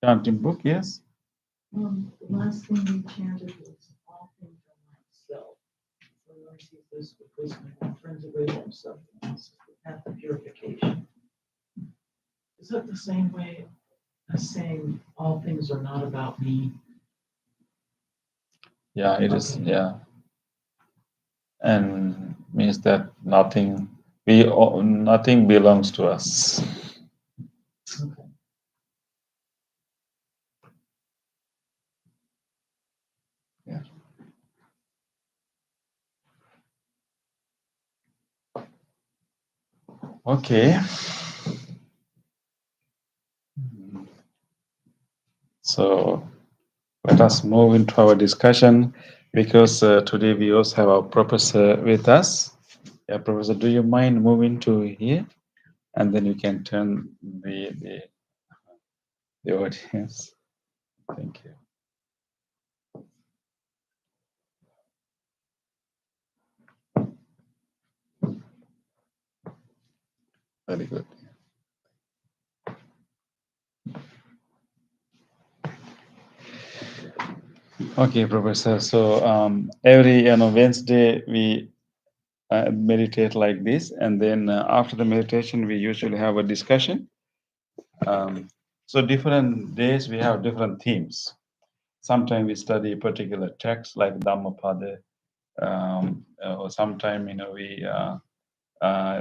Chanting book, yes? The last thing we chanted was all things are myself. So I see this because my friends away themselves. This is the path of purification. Is that the same way as saying all things are not about me? Yeah, it is. Okay. Yeah, and means that nothing nothing belongs to us. Okay. Yeah. Okay. So let us move into our discussion because today we also have our professor with us. Yeah, professor, do you mind moving to here, and then you can turn the audience. Thank you. Very good. Okay, professor. So every Wednesday we meditate like this, and then after the meditation we usually have a discussion. So different days we have different themes. Sometimes we study particular texts like Dhammapada, or sometime we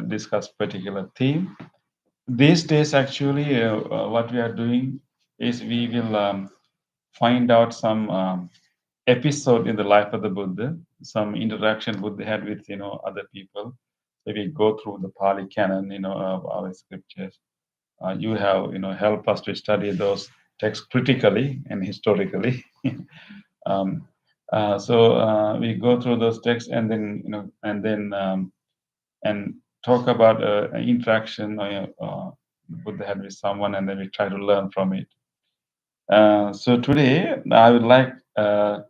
discuss particular theme. These days, actually, what we are doing is we will find out some episode in the life of the Buddha, some interaction Buddha had with other people. So we go through the Pali canon, of our scriptures. You have help us to study those texts critically and historically. um, so we go through those texts and then and talk about an interaction Buddha had with someone, and then we try to learn from it. So today I would like to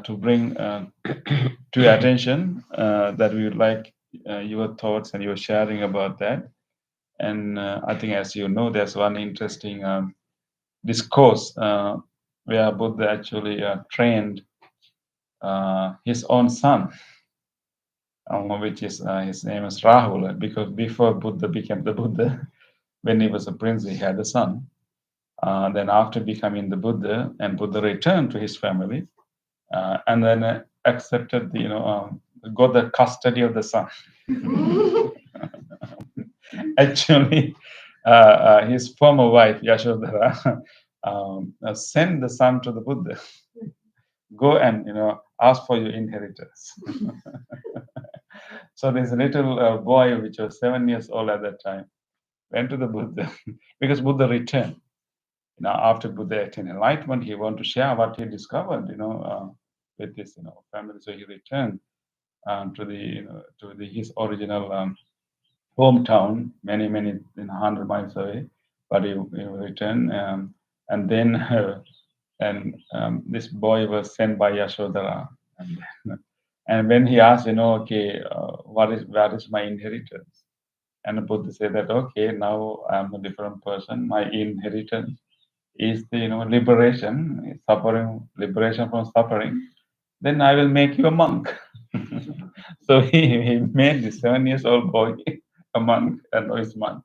to bring to your attention that we would like your thoughts and your sharing about that. And I think, as you know, there's one interesting discourse where Buddha actually trained his own son, which is his name is Rahul, because before Buddha became the Buddha, when he was a prince, he had a son. Then after becoming the Buddha, and Buddha returned to his family, and then accepted the, got the custody of the son. Actually, his former wife Yashodhara sent the son to the Buddha. Go and ask for your inheritance. So this little boy, which was 7 years old at that time, went to the Buddha because Buddha returned. After Buddha attained enlightenment, he wanted to share what he discovered, with his, family. So he returned to the, to the his original hometown, many 100 miles away. But he returned, and then this boy was sent by Yashodhara, and and when he asked, okay, where is my inheritance? And the Buddha said that, okay, now I'm a different person. My inheritance is the liberation, liberation from suffering. Then I will make you a monk. So he made the 7 years old boy a monk, a novice monk.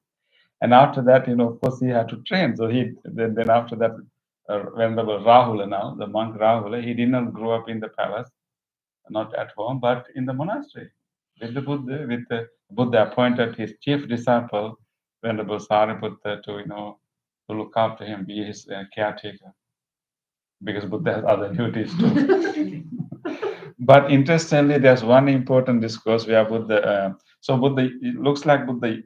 And after that, of course, he had to train. So then after that, Venerable Rahula, now the monk Rahula, he did not grow up in the palace, not at home, but in the monastery with the Buddha. With the Buddha appointed his chief disciple, Venerable Sariputta, to to look after him, be his caretaker, because Buddha has other duties too. But interestingly, there's one important discourse where Buddha. So Buddha, it looks like Buddha,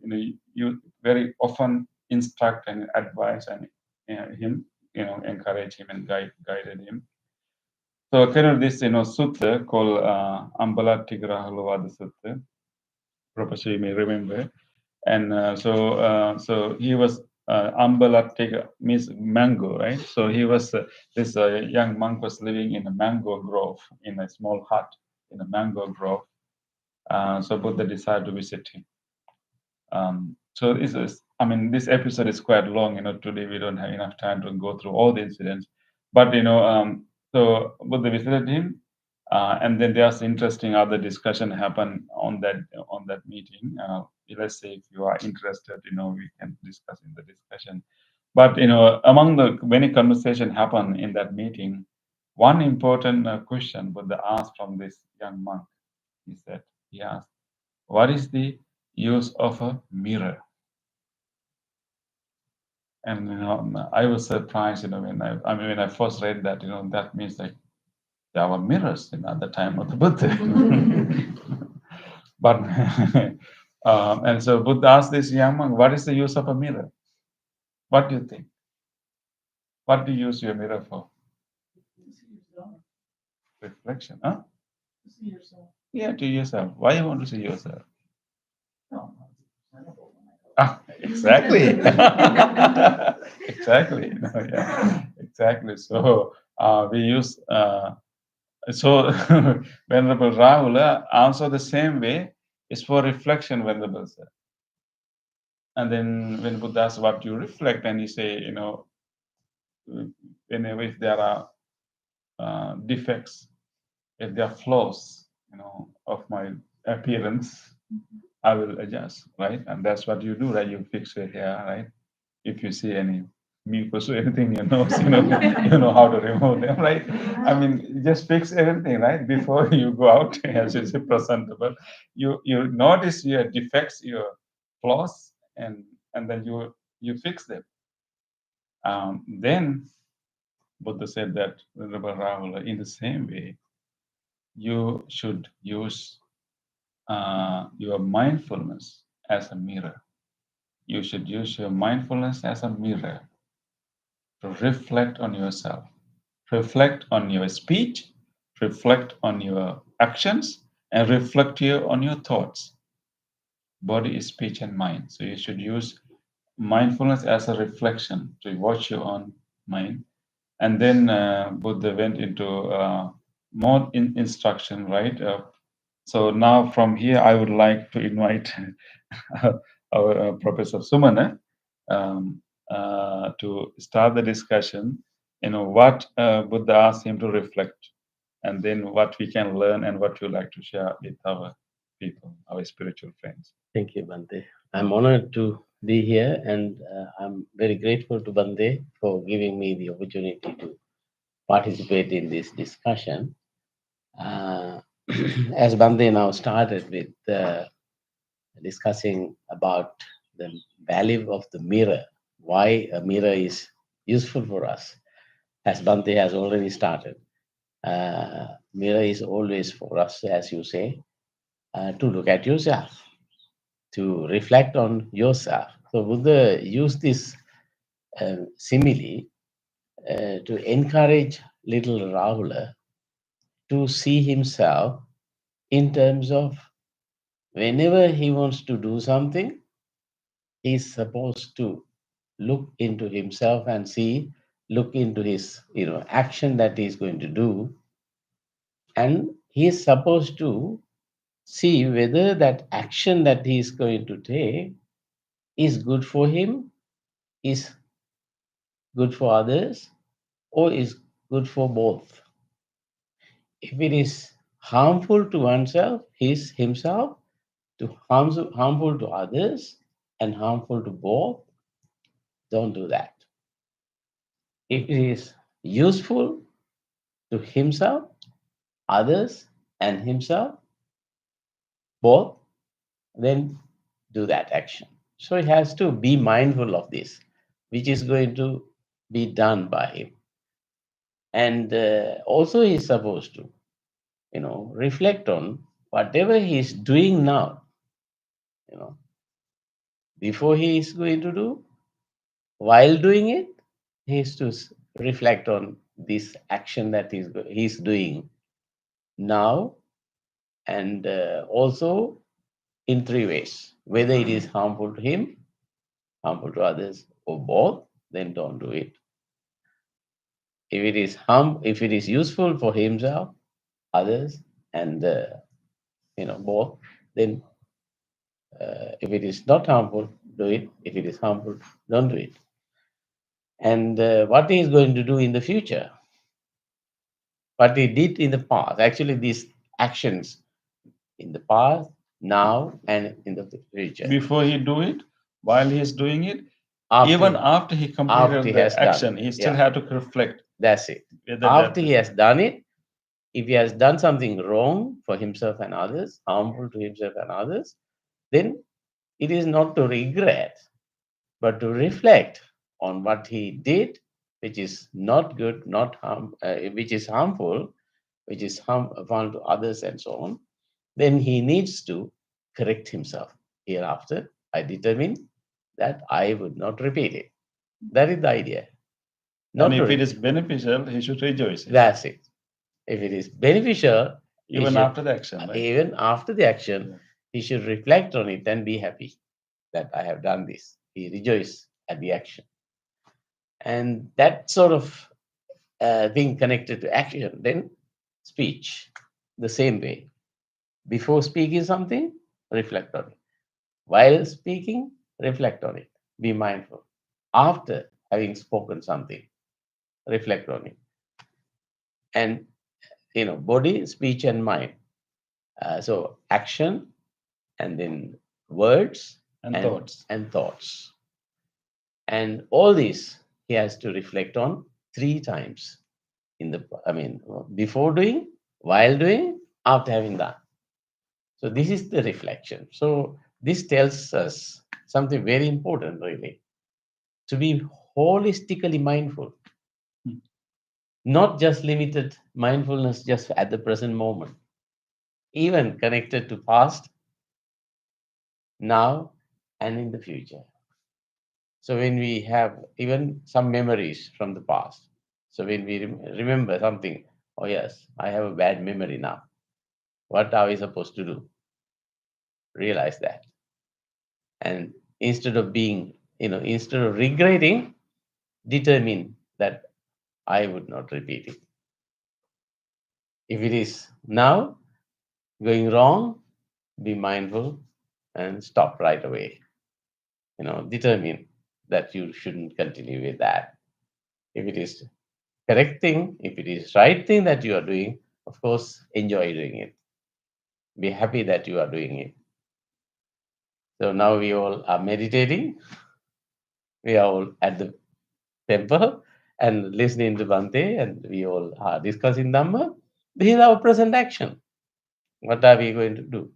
you very often instruct and advise and him, encourage him and guided him. So according to this, sutta called Ambala Tigrahalovada Sutta, Professor, you may remember. And so he was Ambala Tigra means mango, right? So he was this young monk was living in a mango grove, in a small hut in a mango grove. So Buddha decided to visit him. So I mean, this episode is quite long. Today we don't have enough time to go through all the incidents. But so Buddha visited him, and then there's interesting other discussion happen on that meeting. Let's say if you are interested, we can discuss in the discussion. But among the many conversation happen in that meeting, one important question Buddha asked from this young monk. He asked, "What is the use of a mirror?" And I was surprised, when I first read that, that means like there were mirrors at the time of the Buddha. But and so Buddha asked this young monk, "What is the use of a mirror? What do you think? What do you use your mirror for?" Reflection, huh? To see yourself. Yeah, to yourself. Why you want to see yourself? No, Exactly. Exactly. Yeah, exactly. So we use so Venerable Rahula answer the same way. It's for reflection, Venerable Sir. And then when Buddha asks what you reflect, and he say, whenever if there are defects, if there are flaws, of my appearance, I will adjust, right? And that's what you do, right? You fix your hair, right? If you see any me pursue anything in your nose, you know how to remove them, right? I mean, just fix everything, right? Before you go out, as you say, presentable. You notice your defects, your flaws, and then you fix them. Then Buddha said that, Venerable Rahula, in the same way, you should use your mindfulness as a mirror. You should use your mindfulness as a mirror to reflect on yourself, reflect on your speech, reflect on your actions, and reflect here on your thoughts. Body, speech, and mind. So you should use mindfulness as a reflection to watch your own mind. And then Buddha went into more instruction, right? So now from here, I would like to invite our Professor Sumana to start the discussion. What Buddha asked him to reflect, and then what we can learn and what we like to share with our people, our spiritual friends. Thank you, Bante. I'm honored to be here, and I'm very grateful to Bante for giving me the opportunity to participate in this discussion. As Bante now started with discussing about the value of the mirror, why a mirror is useful for us, as Bante has already started. Mirror is always for us, as you say, to look at yourself, to reflect on yourself. So Buddha used this simile to encourage little Rahula to see himself in terms of whenever he wants to do something, he's supposed to look into himself and see, look into his action that he's going to do, and he's supposed to see whether that action that he's going to take is good for him, is good for others, or is good for both. If it is harmful to oneself, himself, harmful to others, and harmful to both, don't do that. If it is useful to himself, others, and himself, both, then do that action. So he has to be mindful of this, which is going to be done by him. And also he's supposed to, reflect on whatever he's doing now, before he is going to do, while doing it, he has to reflect on this action that he's doing now, and also in three ways. Whether it is harmful to him, harmful to others, or both, then don't do it. If it is useful for himself, others, and both, then if it is not harmful, do it. If it is harmful, don't do it. And what he is going to do in the future, what he did in the past, actually these actions in the past, now, and in the future. Before he do it, while he is doing it, After, even after he completed he the has action, done, he still yeah. had to reflect. That's it. whether After that- he has done it, if he has done something wrong for himself and others, harmful to himself and others, then it is not to regret, but to reflect on what he did, which is not good, which is harmful, which is harmful to others, and so on. Then he needs to correct himself. Hereafter, I determine that I would not repeat it. That is the idea. And if it is beneficial, he should rejoice. That's it. If it is beneficial, Even after the action, right? even after the action, Yeah. he should reflect on it and be happy that I have done this. He rejoices at the action. And that sort of thing connected to action, then speech, the same way. Before speaking something, reflect on it. While speaking, reflect on it. Be mindful. After having spoken something, reflect on it. And body, speech, and mind. So action, and then words And thoughts. and thoughts. And all these he has to reflect on 3 times before doing, while doing, after having done. So this is the reflection. So this tells us something very important, really, to be holistically mindful, Hmm. not just limited mindfulness just at the present moment, even connected to past, now, and in the future. So when we have even some memories from the past, so when we remember something, oh yes, I have a bad memory now. What are we supposed to do? Realize that. And instead of regretting, determine that I would not repeat it. If it is now going wrong, be mindful and stop right away. Determine that you shouldn't continue with that. If it is correct thing, if it is right thing that you are doing, of course, enjoy doing it. Be happy that you are doing it. So now we all are meditating. We are all at the temple and listening to Bhante, and we all are discussing Dhamma. This is our present action. What are we going to do?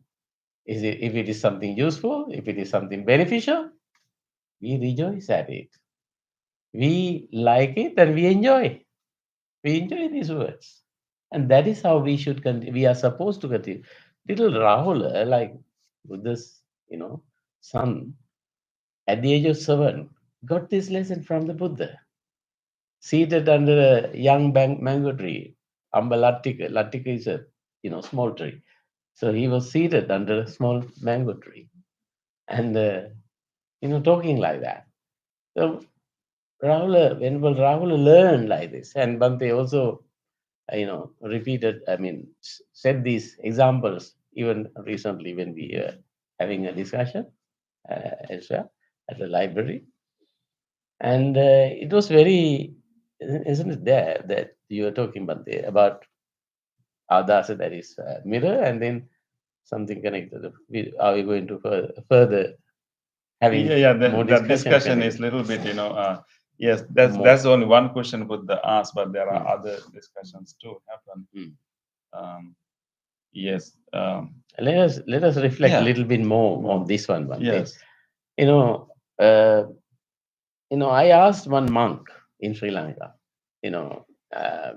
If it is something useful, if it is something beneficial, we rejoice at it. We like it and we enjoy. We enjoy these words. And that is how we should continue. We are supposed to continue. Little Rahul, like Buddha's, son, at the age of 7, got this lesson from the Buddha. Seated under a young mango tree. Amba Latika. Latika is a small tree. So he was seated under a small mango tree and talking like that. So Venerable Rahula learned like this, and Bhante also repeated. Said these examples even recently when we were having a discussion as well at the library, and it was very, isn't it there that you were talking about Adasa, that is mirror, and then something connected. Are we going to further having Yeah. more That discussion discussion is connected? little bit, yes, that's More. that's only one question Buddha asked, but there are Mm. other discussions too happen. Mm. Yes. Let us reflect a Yeah. little bit more More. on this one, Bhante. Yes. Uh, I asked one monk in Sri Lanka,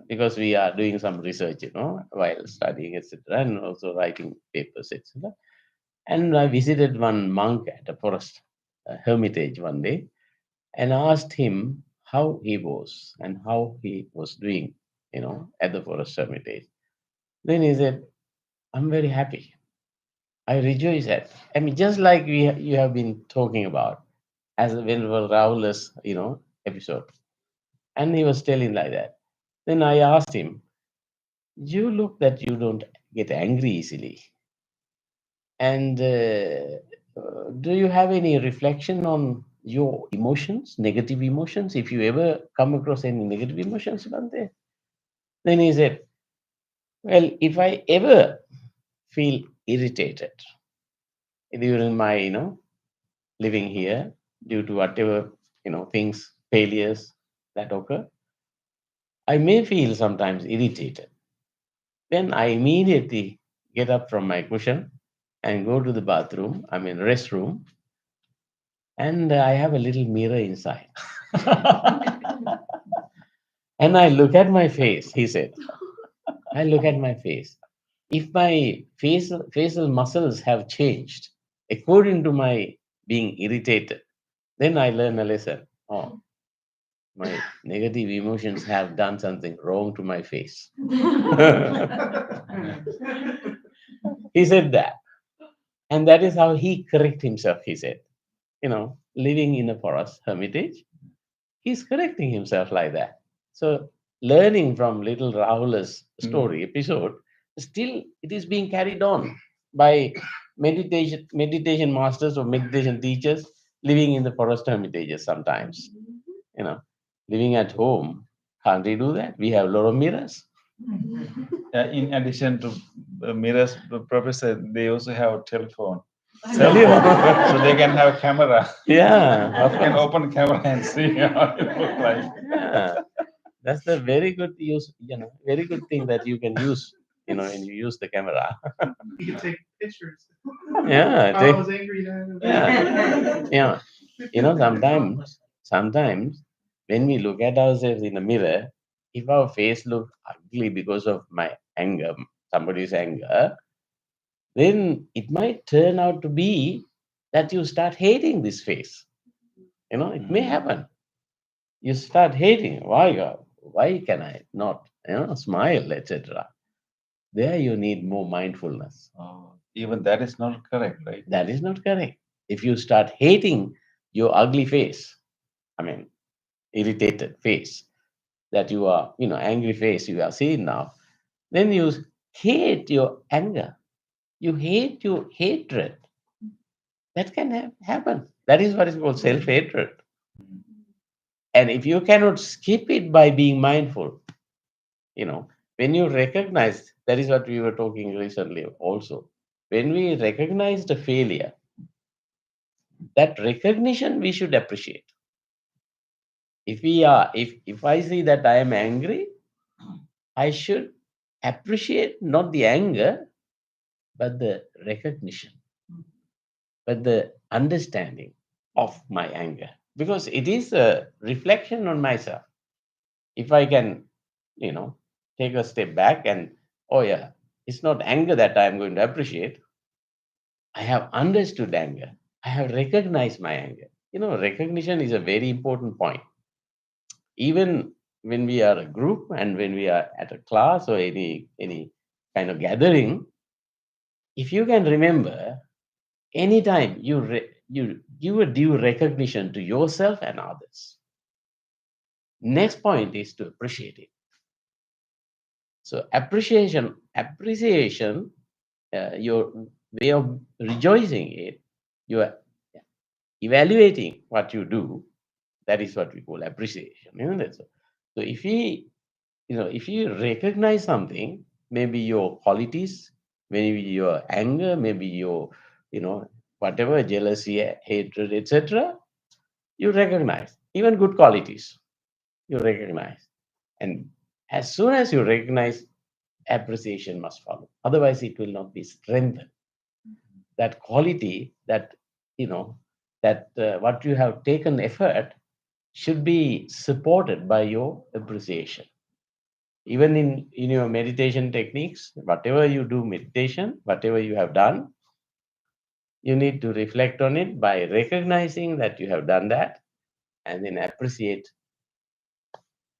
because we are doing some research, while studying, etc., and also writing papers, etc. And I visited one monk at a forest hermitage one day and asked him how he was and how he was doing, at the forest hermitage. Then he said, I'm very happy. I rejoice at. Just like you have been talking about as a Venerable Rahula's, episode. And he was telling like that. Then I asked him, you look that you don't get angry easily. And do you have any reflection on your emotions, negative emotions? If you ever come across any negative emotions, Bhante? Then he said, well, if I ever feel irritated during my, living here due to whatever, things, failures that occur, I may feel sometimes irritated. Then I immediately get up from my cushion and go to the bathroom, restroom, and I have a little mirror inside. And I look at my face, he said. I look at my face. If my facial muscles have changed according to my being irritated, then I learn a lesson. Oh, my negative emotions have done something wrong to my face. He said that. And that is how he correct himself, he said. Living in a forest hermitage, he's correcting himself like that. So learning from little Rahula's story episode, still it is being carried on by meditation masters or meditation teachers living in the forest hermitages sometimes. Living at home, can't we do that? We have a lot of mirrors. In addition to mirrors, the professor, they also have a telephone. cell phone, so they can have camera. Yeah, of You can course. open camera and see how it looks like. Yeah, that's the very good use, very good thing that you can use, when you use the camera. You can take pictures. Yeah, I was angry then. yeah, yeah. Sometimes when we look at ourselves in the mirror, if our face looks ugly because of my anger, somebody's anger, then it might turn out to be that you start hating this face. It may happen. You start hating. Why, God? Why can I not, smile, etc. There you need more mindfulness. Oh, even that is not correct, right? That is not correct. If you start hating your ugly face, I mean, irritated face, that you are, angry face you are seeing now, then you hate your anger. You hate your hatred. That can happen. That is what is called self hatred. And if you cannot skip it by being mindful, when you recognize, that is what we were talking recently also. When we recognize the failure, that recognition we should appreciate. If I see that I am angry, I should appreciate not the anger, but the recognition, but the understanding of my anger, because it is a reflection on myself. If I can, you know, take a step back and, oh yeah, it's not anger that I'm going to appreciate. I have understood anger. I have recognized my anger. Recognition is a very important point. Even when we are a group and when we are at a class or any kind of gathering, if you can remember, anytime you give a due recognition to yourself and others, next point is to appreciate it. So appreciation, your way of rejoicing it, you are evaluating what you do. That is what we call appreciation, isn't it? So if you recognize something, maybe your qualities, maybe your anger, maybe your, whatever, jealousy, hatred, etc., you recognize, even good qualities, you recognize. And as soon as you recognize, appreciation must follow. Otherwise, it will not be strengthened. That quality, that, what you have taken effort should be supported by your appreciation. Even in your meditation techniques, whatever you do meditation, whatever you have done, you need to reflect on it by recognizing that you have done that, and then appreciate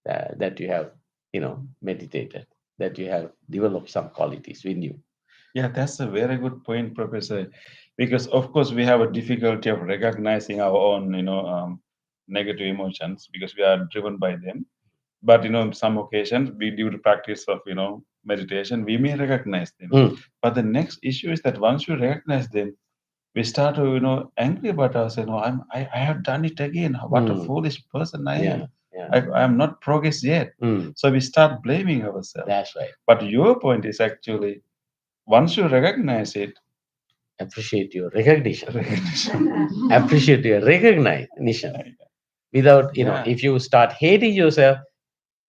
that you have, meditated, that you have developed some qualities in you. Yeah, that's a very good point, Professor. Because of course we have a difficulty of recognizing our own, negative emotions because we are driven by them. But in some occasions, we due to practice of meditation, we may recognize them. Mm, But the next issue is that once you recognize them, we start to angry about ourselves. No, I have done it again. What a mm, foolish person I yeah, am. yeah. I am not progress yet. Mm, So we start blaming ourselves. that's right. But your point is actually once you recognize it, Appreciate your recognition. recognition. Appreciate your recognition. Without, Yeah. if you start hating yourself,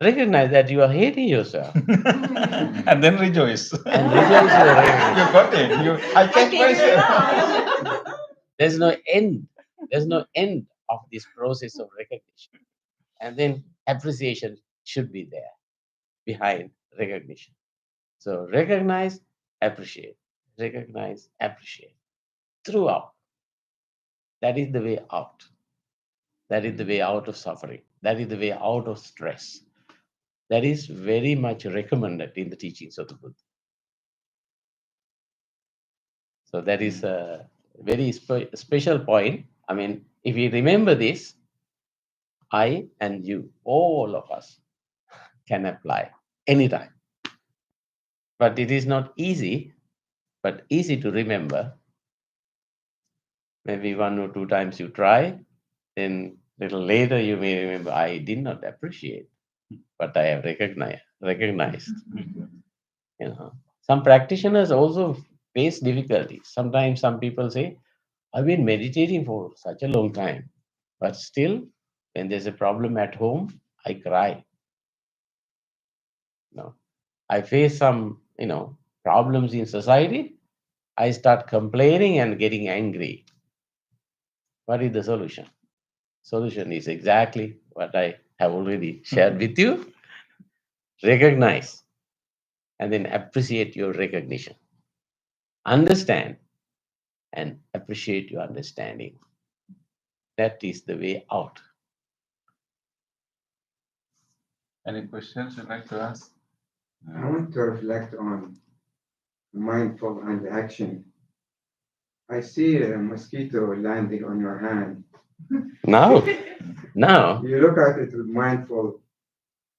recognize that you are hating yourself And then rejoice. and rejoice your recognition. You got it. I catch myself. There's no end. There's no end of this process of recognition. And then appreciation should be there behind recognition. So recognize, appreciate, recognize, appreciate throughout. That is the way out. That is the way out of suffering. That is the way out of stress. That is very much recommended in the teachings of the Buddha. So that is a very special point. I mean, if you remember this, I and you, all of us, can apply anytime. But it is not easy, but easy to remember. Maybe one or two times you try, then little later you may remember, I did not appreciate, but I have recognized. Some practitioners also face difficulties. Sometimes some people say, I've been meditating for such a long time, but still, when there's a problem at home, I cry. No, I face some, problems in society. I start complaining and getting angry. What is the solution? Solution is exactly what I have already shared with you. Recognize and then appreciate your recognition. Understand and appreciate your understanding. That is the way out. Any questions you'd like to ask? I want to reflect on mindful and action. I see a mosquito landing on your hand. Now, now, You look at it with mindful.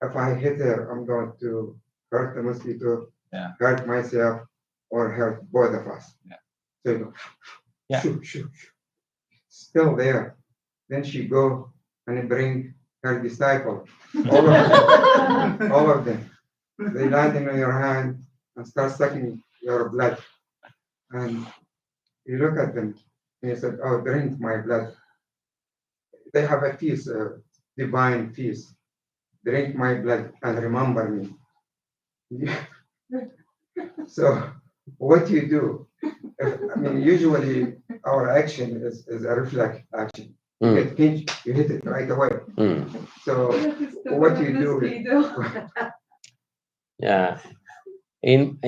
If I hit her, I'm going to hurt the mosquito, Yeah. hurt myself, or hurt both of us. Yeah. So you go, Yeah. shoot, shoot, shoot. Still there. Then she go and bring her disciple. All of them. All of them. They landing on your hand and start sucking your blood. And you look at them and you said, oh, drink my blood. They have a feast, a divine feast. Drink my blood and remember me. So what you do, usually our action is a reflex action. You mm, get pinched, you hit it right away. mm, So what you do, yeah. In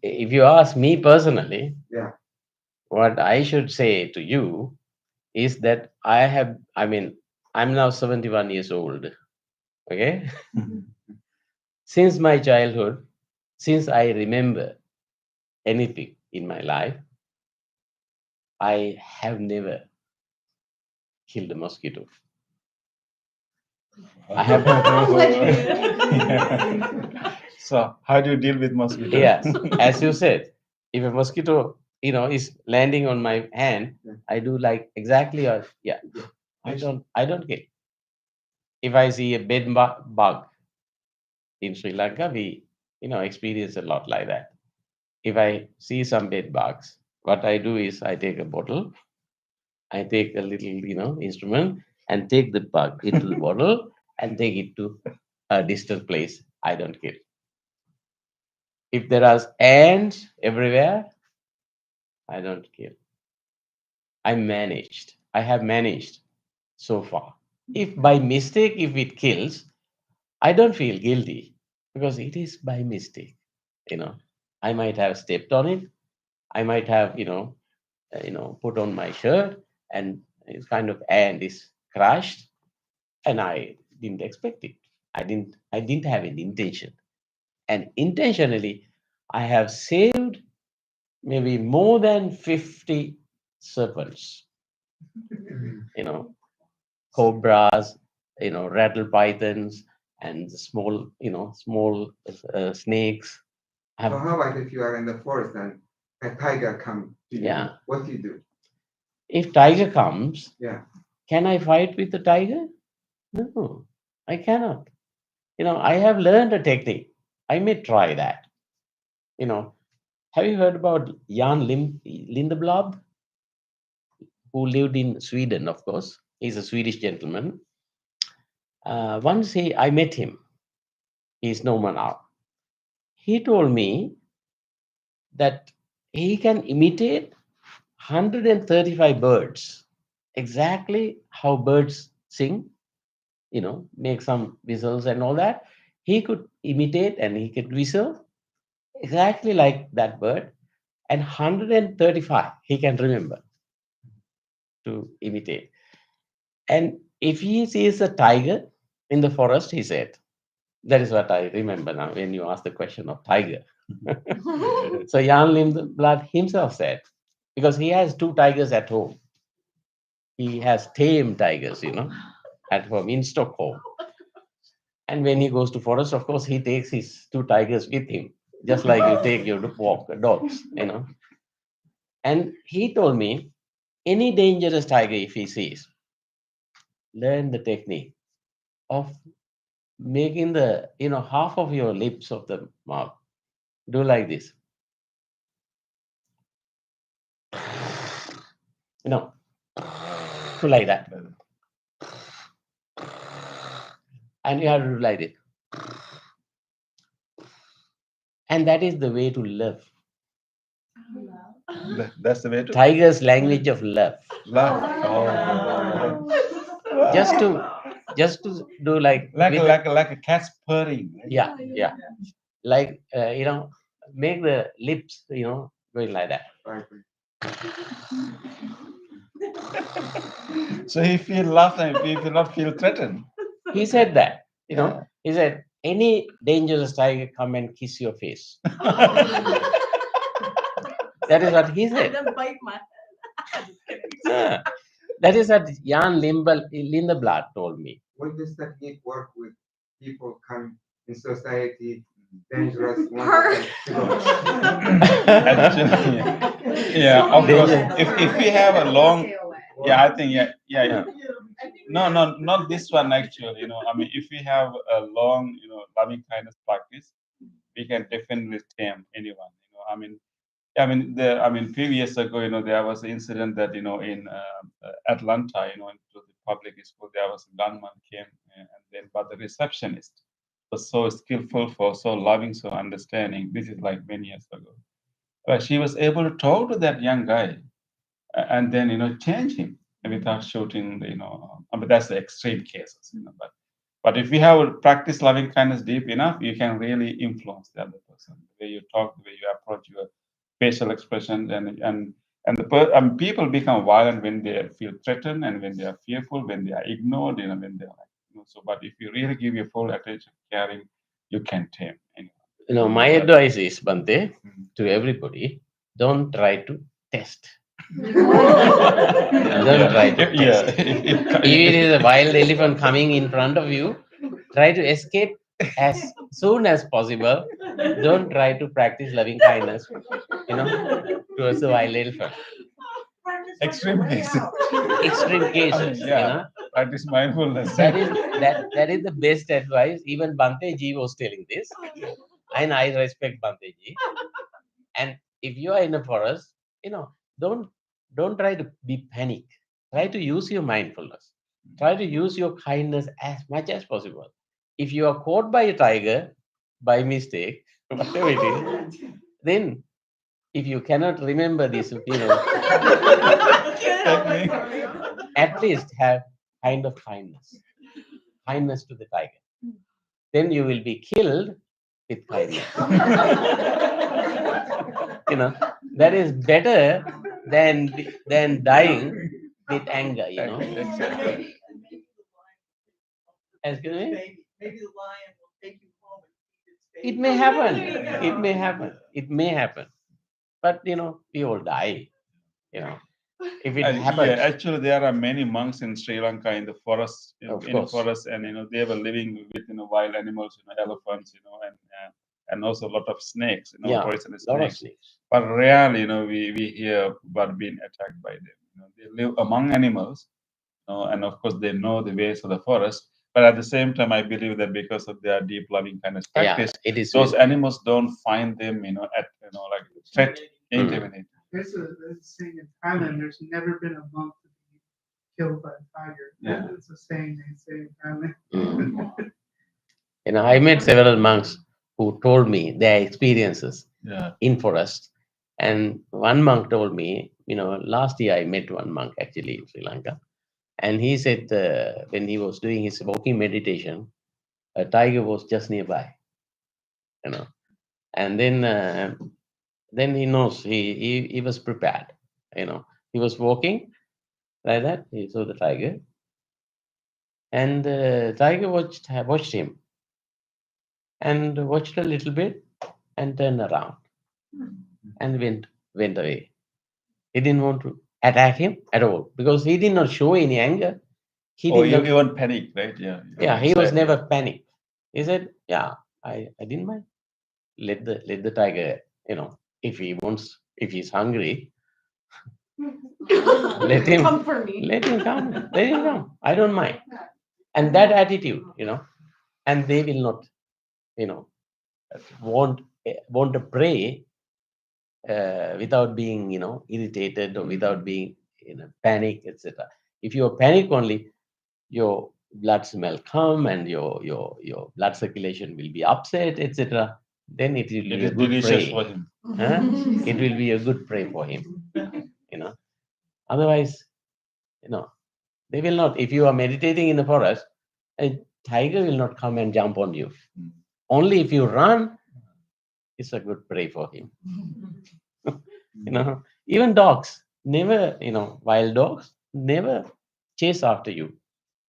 if you ask me personally, yeah, what I should say to you is that I'm now 71 years old. Okay. Since my childhood, since I remember anything in my life, I have never killed a mosquito. I have. So how do you deal with mosquitoes? Yes, as you said, if a mosquito, is landing on my hand, I do like exactly, or yeah, I don't kill. If I see a bug in Sri Lanka, we, experience a lot like that. If I see some bed bugs, what I do is I take a bottle, I take a little, instrument and take the bug into the bottle and take it to a distant place. I don't kill. If there are ants everywhere, I don't kill. I have managed so far. If by mistake, if it kills, I don't feel guilty because it is by mistake. You know, I might have stepped on it. I might have, put on my shirt and it's kind of ant is crushed, and I didn't expect it. I didn't have an intention, and intentionally, I have saved maybe more than 50 serpents. You know, cobras, rattle pythons, and small snakes. I so have, how about if you are in the forest and a tiger come to you? Yeah. What do you do? if tiger comes, Yeah. can I fight with the tiger? No, I cannot. I have learned a technique. I may try that. Have you heard about Lindeblad, who lived in Sweden? Of course, he's a Swedish gentleman. Once I met him. He's no more now. He told me that he can imitate 135 birds, exactly how birds sing, make some whistles and all that. He could imitate and he could whistle exactly like that bird, and 135 he can remember to imitate. And if he sees a tiger in the forest, he said, that is what I remember now when you ask the question of tiger. So Jan Lindblad himself said, because he has two tigers at home. He has tame tigers, at home in Stockholm. And when he goes to forest, of course, he takes his two tigers with him, just like you take your dogs. And he told me, any dangerous tiger, if he sees, learn the technique of making the, half of your lips of the mouth do like this. you know, like that. And you have to do like this. And that is the way to love. That's the way to Tiger's language of love. love. Oh. Just to do like like with a, the- like a, like a cat's purring. Right? yeah. Like make the lips, going like that. So he feel love and he will not feel threatened. He said that, Yeah. he said, any dangerous tiger come and kiss your face. That is what he said. Then bite my head. Yeah. That is what Jan Lindeblad told me. Would this technique work with people come in society dangerous? Actually, yeah, of course. If we have a long, yeah, I think yeah. No, not this one actually. I mean, if we have a long, loving kindness practice, we can definitely tame anyone. Few years ago, there was an incident that, in Atlanta, into the public school, there was a gunman came, but the receptionist was so skillful, for so loving, so understanding. This is like many years ago. But she was able to talk to that young guy, and then, change him without shooting. That's the extreme cases, but if we have practiced loving kindness deep enough, you can really influence the other person. The way you talk, the way you approach your facial expression, people become violent when they feel threatened and when they are fearful, when they are ignored, when they are so. But if you really give your full attention, caring, you can tame anyone. My advice is, Bante, to everybody, don't try to test. Don't try to test. If it is a wild elephant coming in front of you, try to escape as soon as possible. Don't try to practice loving kindness, towards the wild elephant. Extreme cases. Extreme cases, Practice mindfulness. That is the best advice. Even Bante Ji was telling this, and I respect Bante Ji. And if you are in a forest, don't try to be panic. Try to use your mindfulness. Try to use your kindness as much as possible. If you are caught by a tiger by mistake, whatever it is, then if you cannot remember this, at least have kind of kindness to the tiger. Then you will be killed with kindness. That is better than dying with anger. Exactly. Excuse me? Maybe the lion will take you home and feed its baby. It may happen. It may happen. It may happen. But we all die. If it happens. Yeah, actually, there are many monks in Sri Lanka in the forest, Of in the course. forest, and they were living with wild animals, elephants, and also a lot of snakes, Yeah, poisonous lot of snakes. snakes. But rarely, we hear about being attacked by them. They live among animals, and of course they know the ways of the forest. But at the same time, I believe that because of their deep loving kindness practice, It is. those animals don't find them, like threat, intimidating. There's a saying in Thailand, there's never been a monk to be killed by a tiger. Yeah. It's a saying they say in Thailand. I met several monks who told me their experiences Yeah. in forest. And one monk told me, last year I met one monk actually in Sri Lanka. And he said when he was doing his walking meditation, a tiger was just nearby. And then he knows he was prepared. He was walking like that. He saw the tiger. And the tiger watched him and watched a little bit and turned around and went away. He didn't want to attack him at all because he did not show any anger. He did not. You won't panic, right? Yeah. Yeah, he was never panicked. He said, "Yeah, I didn't mind. Let the tiger, if he wants, if he's hungry, let him Come for me. let him come. Let him come. I don't mind." And that attitude, and they will not, want to pray without being, irritated or without being panic, etc. If you panic only, your blood will come and your blood circulation will be upset, etc. Then it will It be a is good delicious prey. for him. Huh? It will be a good prey for him. Otherwise, they will not. If you are meditating in the forest, a tiger will not come and jump on you. Mm. Only if you run, it's a good prey for him. Even dogs never, wild dogs never chase after you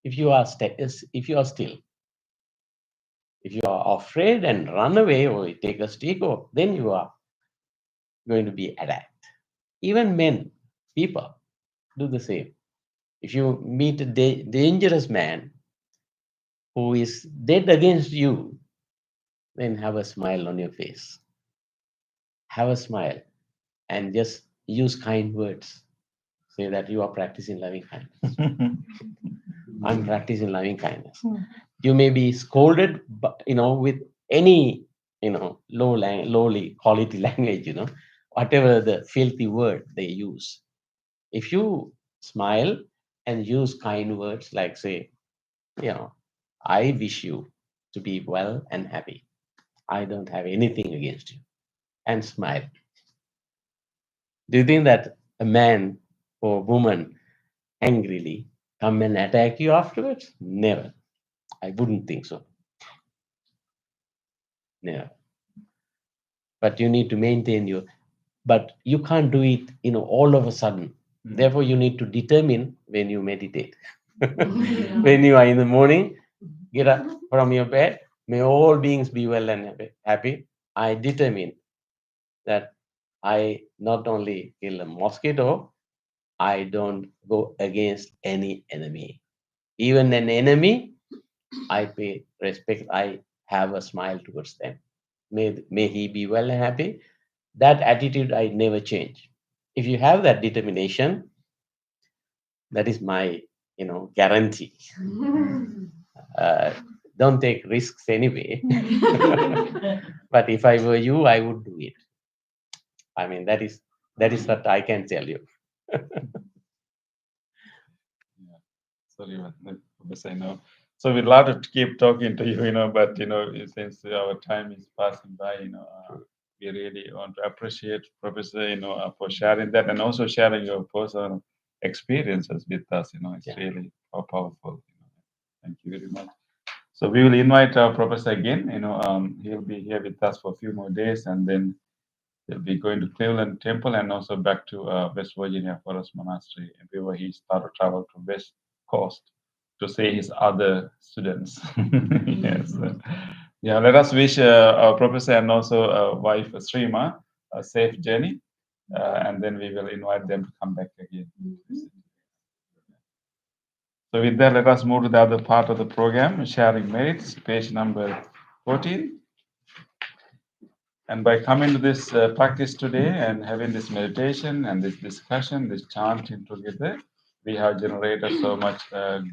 if you are if you are still. If you are afraid and run away or take a stick, or then you are going to be attacked. Even men, people do the same. If you meet a dangerous man who is dead against you, then have a smile on your face. Have a smile and just use kind words. Say that you are practicing loving kindness. I'm practicing loving kindness. You may be scolded, but with any lowly quality language, whatever the filthy word they use. If you smile and use kind words like say, I wish you to be well and happy. I don't have anything against you. And smile. Do you think that a man or woman angrily come and attack you afterwards? Never. I wouldn't think so. Never. But you need to maintain but you can't do it, all of a sudden. Therefore, you need to determine when you meditate. When you are in the morning, get up from your bed, may all beings be well and happy. I determine that I not only kill a mosquito, I don't go against any enemy. Even an enemy, I pay respect. I have a smile towards them. May he be well and happy. That attitude I never change. If you have that determination, that is my, guarantee. Don't take risks anyway. But if I were you, I would do it. I mean, that is what I can tell you. Sorry, Professor, So we'd love to keep talking to you, but since our time is passing by, we really want to appreciate Professor, for sharing that and also sharing your personal experiences with us. It's really powerful. Thank you very much. So we will invite our Professor again. He'll be here with us for a few more days, and then he'll be going to Cleveland Temple and also back to West Virginia Forest Monastery, where he started to travel to West Coast to see his other students. Yes. Yeah, let us wish our professor and also wife Srima a safe journey, and then we will invite them to come back again. So with that, let us move to the other part of the program, Sharing Merits, page number 14. And by coming to this practice today and having this meditation and this discussion, this chanting together, we have generated so much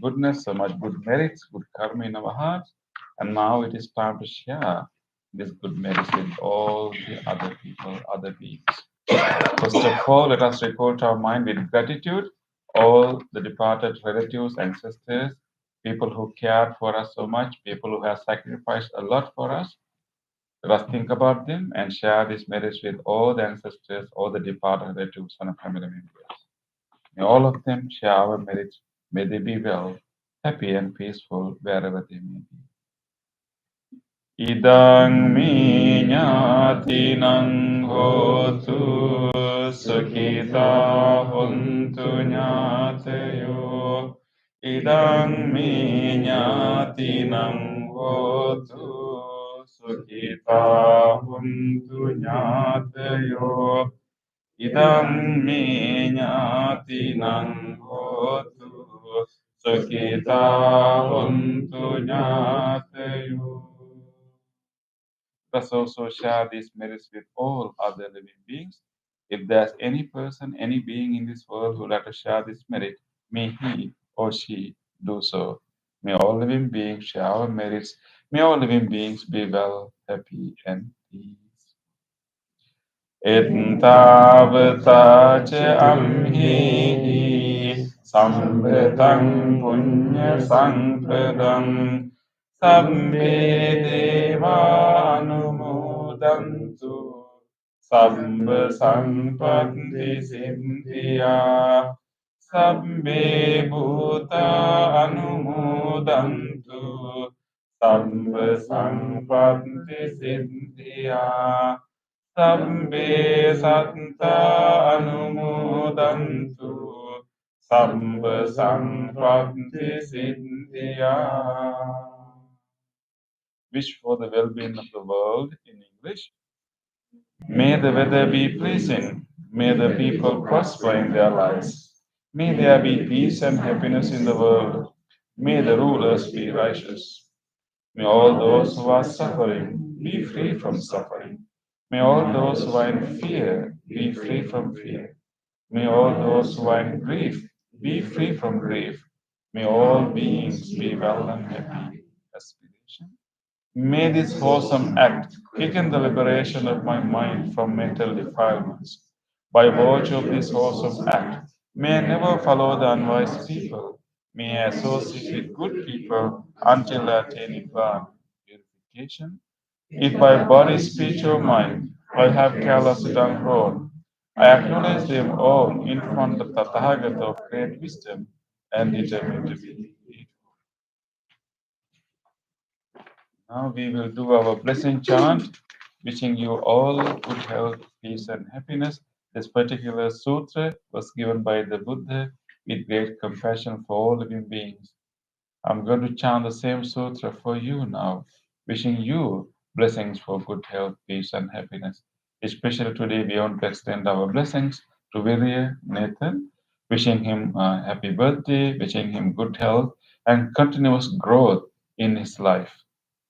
goodness, so much good merits, good karma in our hearts. And now it is time to share this good merits with all the other people, other beings. First of all, let us recall to our mind with gratitude all the departed relatives, ancestors, people who cared for us so much, people who have sacrificed a lot for us. Let us think about them and share this merits with all the ancestors, all the departed relatives and family members. May all of them share our merits. May they be well, happy and peaceful wherever they may be. Idang mi ñātinang hotu sukhita hontu ñātayo. Idang mi ñātinang hotu sukhita hontu ñātayo. Idang mi ñātinang hotu sukhita hontu ñātayo. Let us also share these merits with all other living beings. If there's any person, any being in this world who would like to share this merit, may he or she do so. May all living beings share our merits. May all living beings be well, happy, and peace. Etavata cha amhi Sampetang punya sampedang Sabbe deva anumodantu Sabba sampatti siddhya Sabbe bhuta anumodantu Sabba sampatti siddhya Sabbe satta anumodantu Sabba sampatti siddhya. Wish for the well-being of the world in English. May the weather be pleasing. May the people prosper in their lives. May there be peace and happiness in the world. May the rulers be righteous. May all those who are suffering be free from suffering. May all those who are in fear be free from fear. May all those who are in grief be free from grief. May all beings be well and happy. Aspiration. May this wholesome act quicken the liberation of my mind from mental defilements. By virtue of this wholesome act, may I never follow the unwise people. May I associate with good people until I attain Nibbana. Purification. If by body, speech, or mind I have carelessly done wrong, I acknowledge them all in front of the Tathagata of great wisdom and determine to be. Now we will do our blessing chant, wishing you all good health, peace, and happiness. This particular sutra was given by the Buddha with great compassion for all living beings. I'm going to chant the same sutra for you now, wishing you blessings for good health, peace, and happiness. Especially today, we want to extend our blessings to Virya Nathan, wishing him a happy birthday, wishing him good health and continuous growth in his life.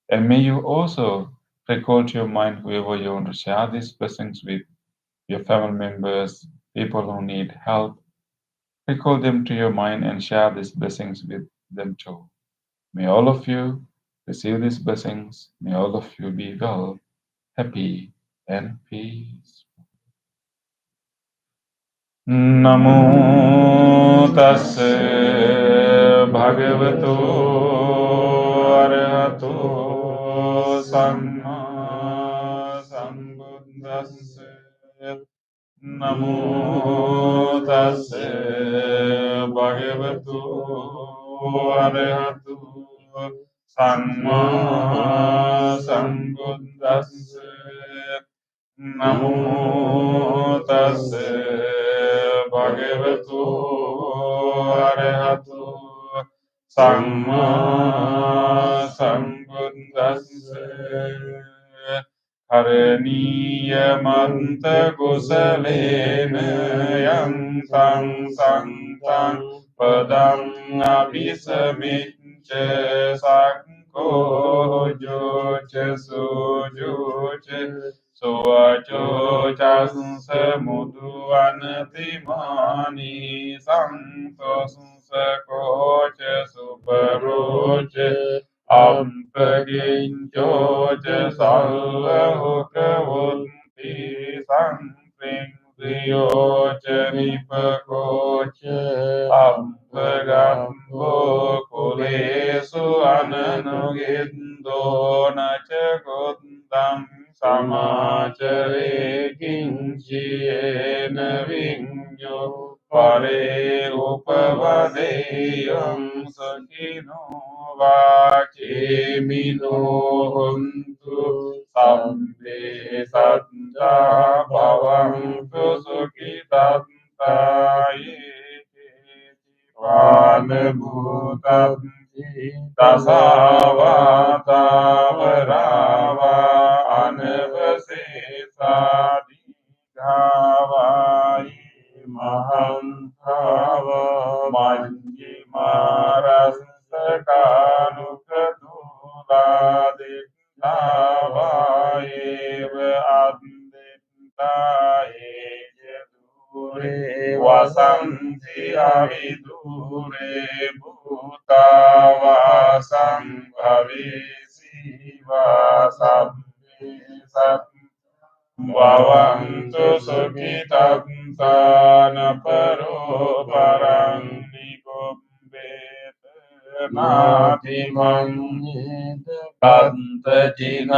And may you also recall to your mind whoever you want to share these blessings with, your family members, people who need help. Recall them to your mind and share these blessings with them too. May all of you receive these blessings. May all of you be well, happy, and peace. Namo tassa bhagavato arahato samma sambuddhassa. Namo tassa bhagavato arahato samma sambuddhassa. Namo tassa bhagavato arahato samma sambuddhassa. Haraniyamanta kusalena yang sang santang padang abhisamicca sakko joce sujoce suaco chasa mudu anatimani santos sakoce suparoce Ampaginjoja salvahukavunti sampring diyoja nipakoja Ampagambo kulesu ananugindo nachagundam samacare kinchiena vinyo Pare upavadeyam sakino vachemino huntu sabbe satta bhavantu sukhitanta vana bhutabhi tasavata varava anavasesadi gavai Mahantava Manjimarasakanukadula Diktavaeva Adintaye Dure Vasanti Avidure Bhutavasam Bhavesi Vasabhi Sat Bhavantu sukhitantana paro parang නාති මඤ්ඤේත කන්ත චිනං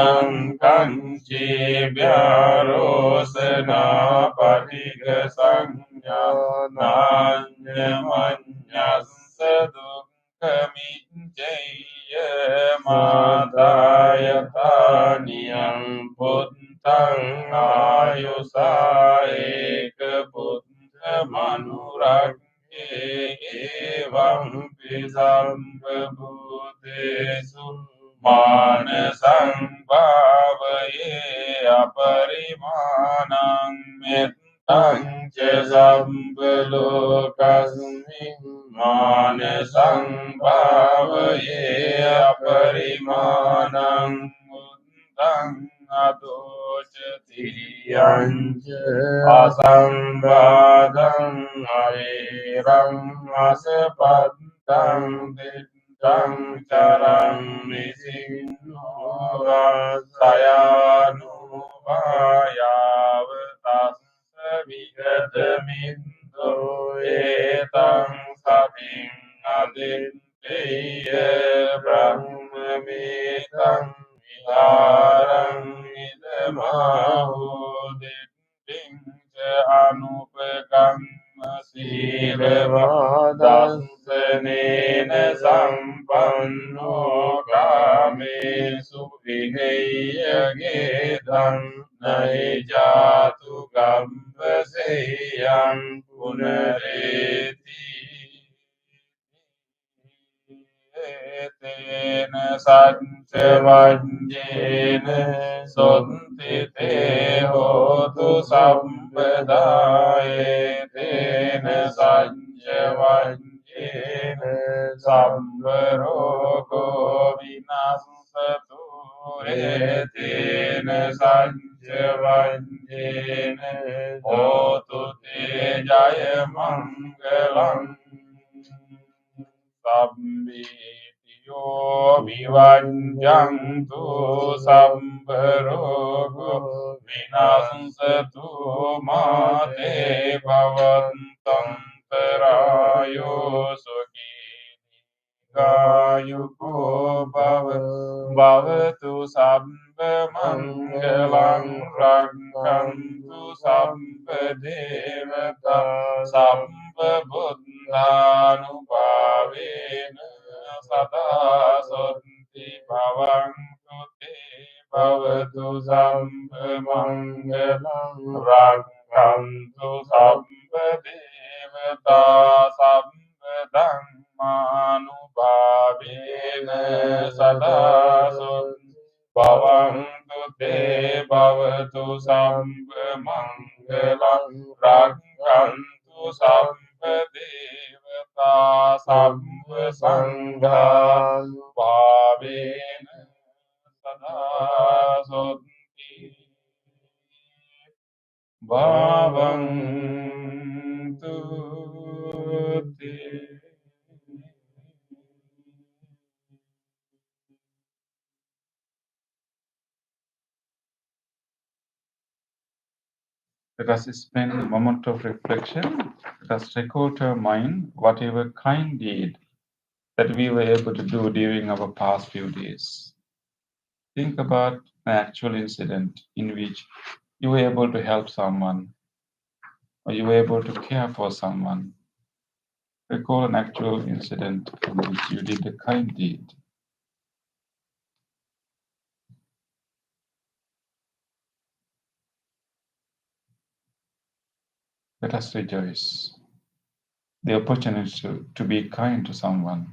කංචේභ්‍යාරෝසනා පටිග සංඥානාඤ්ඤ මඤ්ඤස්ස දුක්ඛමිච්ඡය මාතායතානියං පුත්තං ආයුසායේක පුත්ත මනුරක්ඛේ එවං පිසම්බුතේසු මාන සංභාවයේ අපරිමාණං මෙත්තං ච සම්බලෝකස්මින් මාන සංභාවයේ අපරිමාණං මුත්තං අදෝචති යංච අසංවාදං අරේරං අසපත්තං දිත්තං චරං නිසින්නෝ සයානුවායාව තස්ස විගත මිද්දෝ ඒතං සතින් අදිත්තේය බ්‍රහ්මමේතං විහාරං ඉදමාහෝ දිට්ඨිං ච අනුපකම්ම සීලවාදස්සනේන සම්පන්නෝ කාමේසු විනය්‍යගේ ධන්නයි ජාතු ගම්බසෙයං පුනරේති තේන සච්ච වඤ්ඤේන සොන්ති තේ හෝතු සම්පදායේ තේන සච්ච වඤ්ඤේන සම්බ රෝගෝ විනාශසතු තේන සච්ච වඤ්ඤේන හෝතු තේ ජය මංගලං සම්බේතියෝ විවංජන්තු සම්බරෝගෝ විනාශසතු මාතේ භවන්තං තරායෝ සුඛී කායුකෝ භවතු සම්බ මංගලං රක්ඛන්තු සම්බ දේවතා සම්බ බුද්ධානුභාවේන සදා සොන්ති භවන්තු තේ භවතු සම්බ මංගලං රක්ඛන්තු සම්බ දේවතා සම්බ ධම්මානුභාවේන සදා සොන්ති භවන්තු තේ භවතු සම්බ මංගලං රක්ඛන්තු සම්බ දේවතා සම්බ සංඝානුභාවේන සදා සොන්ති භවන්තු තේ. Let us spend a moment of reflection. Let us recall to our mind whatever kind deed that we were able to do during our past few days. Think about an actual incident in which you were able to help someone or you were able to care for someone. Recall an actual incident in which you did a kind deed. Let us rejoice the opportunity to be kind to someone.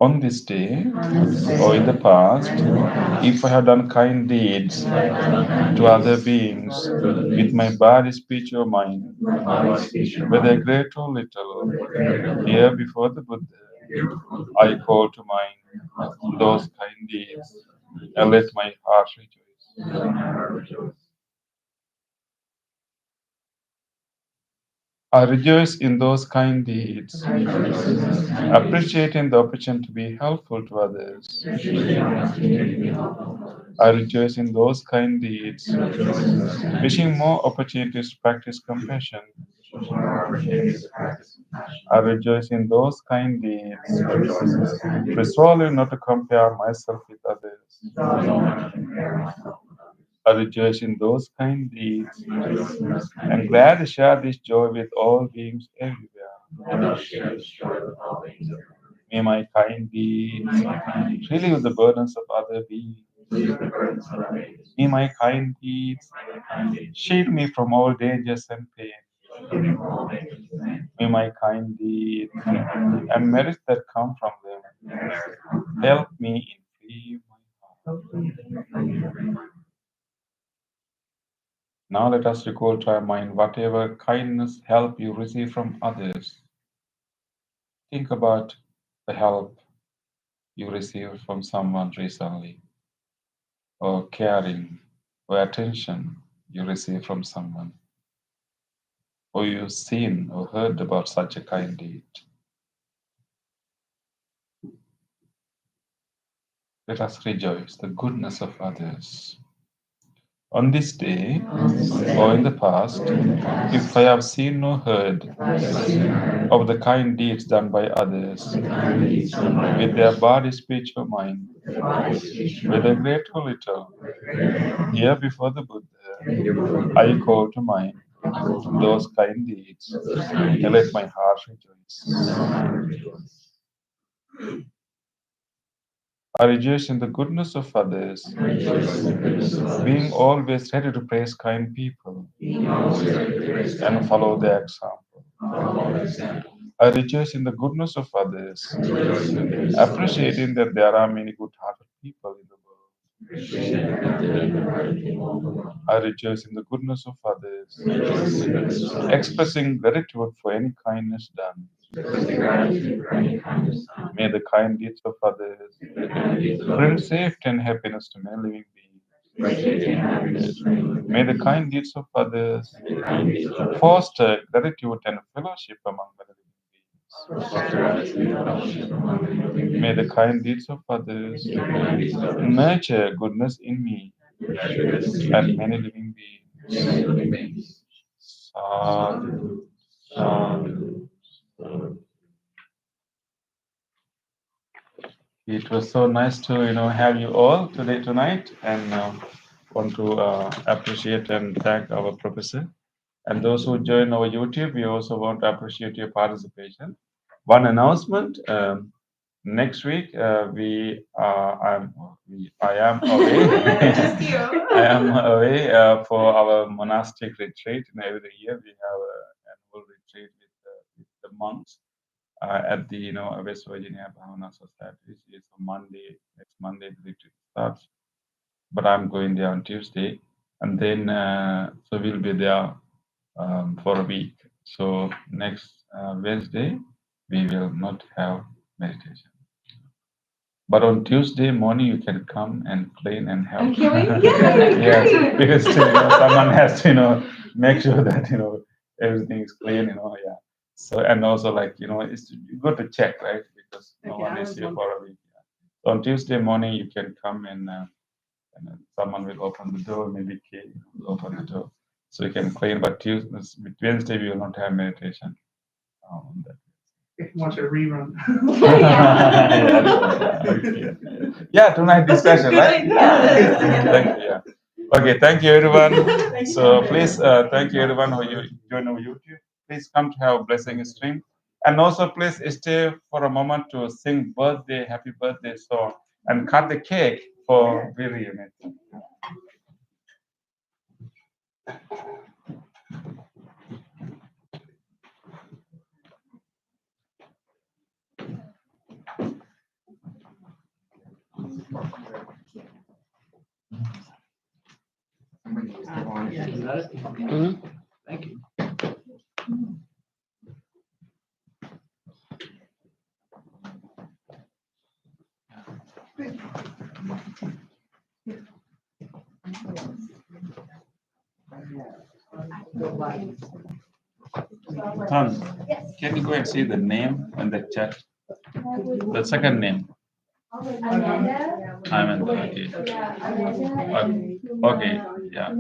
On this day or in the past, if I have done kind deeds to other beings with my body, speech, or mind, whether great or little, here before the Buddha, I call to mind those kind deeds and let my heart rejoice. I rejoice in those kind deeds, appreciating the opportunity to be helpful to others. I rejoice in those kind deeds, wishing more opportunities to practice compassion I rejoice in those kind deeds. Resolve not to compare myself with others. I rejoice in those kind deeds. I'm glad to share this joy with all beings everywhere. May my kind deeds relieve the burdens of other beings. May my kind deeds shield me from all dangers and pain. May my kind deeds and merits that come from them help me in free my heart. Now let us recall to our mind whatever kindness, help you receive from others. Think about the help you received from someone recently, or caring, or attention you received from someone, or you've seen or heard about such a kind deed. Let us rejoice the goodness of others. On this day, or in the past, if I have seen or heard of the kind deeds done by others, with their body, speech, or mind, whether great or little, here before the Buddha, I call to mind those kind deeds, and let my heart rejoice. I rejoice in the goodness of others, being always ready to praise kind people and follow their example. I rejoice in the goodness of others, appreciating that there are many good-hearted people in the world. I rejoice in the goodness of others, expressing gratitude for any kindness done. May the kind deeds of others bring safety and happiness to many living beings. May the kind deeds of others foster gratitude and fellowship among many living beings. May the kind deeds of others nurture goodness in me and many living beings. Sadhu, sadhu, sadhu. It was so nice to have you all tonight, and want to appreciate and thank our professor and those who join our YouTube. We also want to appreciate your participation. One announcement: next week I am away. I am away for our monastic retreat. Every year we have an annual retreat with the monks at the West Virginia Bhavana Society. It's on Monday. Next Monday the retreat starts, but I'm going there on Tuesday, and then so we'll be there for a week. So next Wednesday we will not have meditation. But on Tuesday morning, you can come and clean and help. Yes, because someone has to make sure that everything is clean. Yeah. So and also it's good to check, right? Because no one is here for a week. Yeah. So on Tuesday morning, you can come and someone will open the door. Maybe Kay will open the door, so you can clean. But Wednesday we will not have meditation. If you want a rerun. Yeah, tonight discussion, right? Thank you. Yeah. Okay, thank you everyone. So please, thank you everyone who you join our YouTube. Please come to have a blessing stream, and also please stay for a moment to sing birthday, happy birthday song, and cut the cake for Viri. Thank you. Tom, can you go and see the name in the chat? The second name. Amanda. Amanda. Okay. Yeah, Amanda. Okay. Yeah.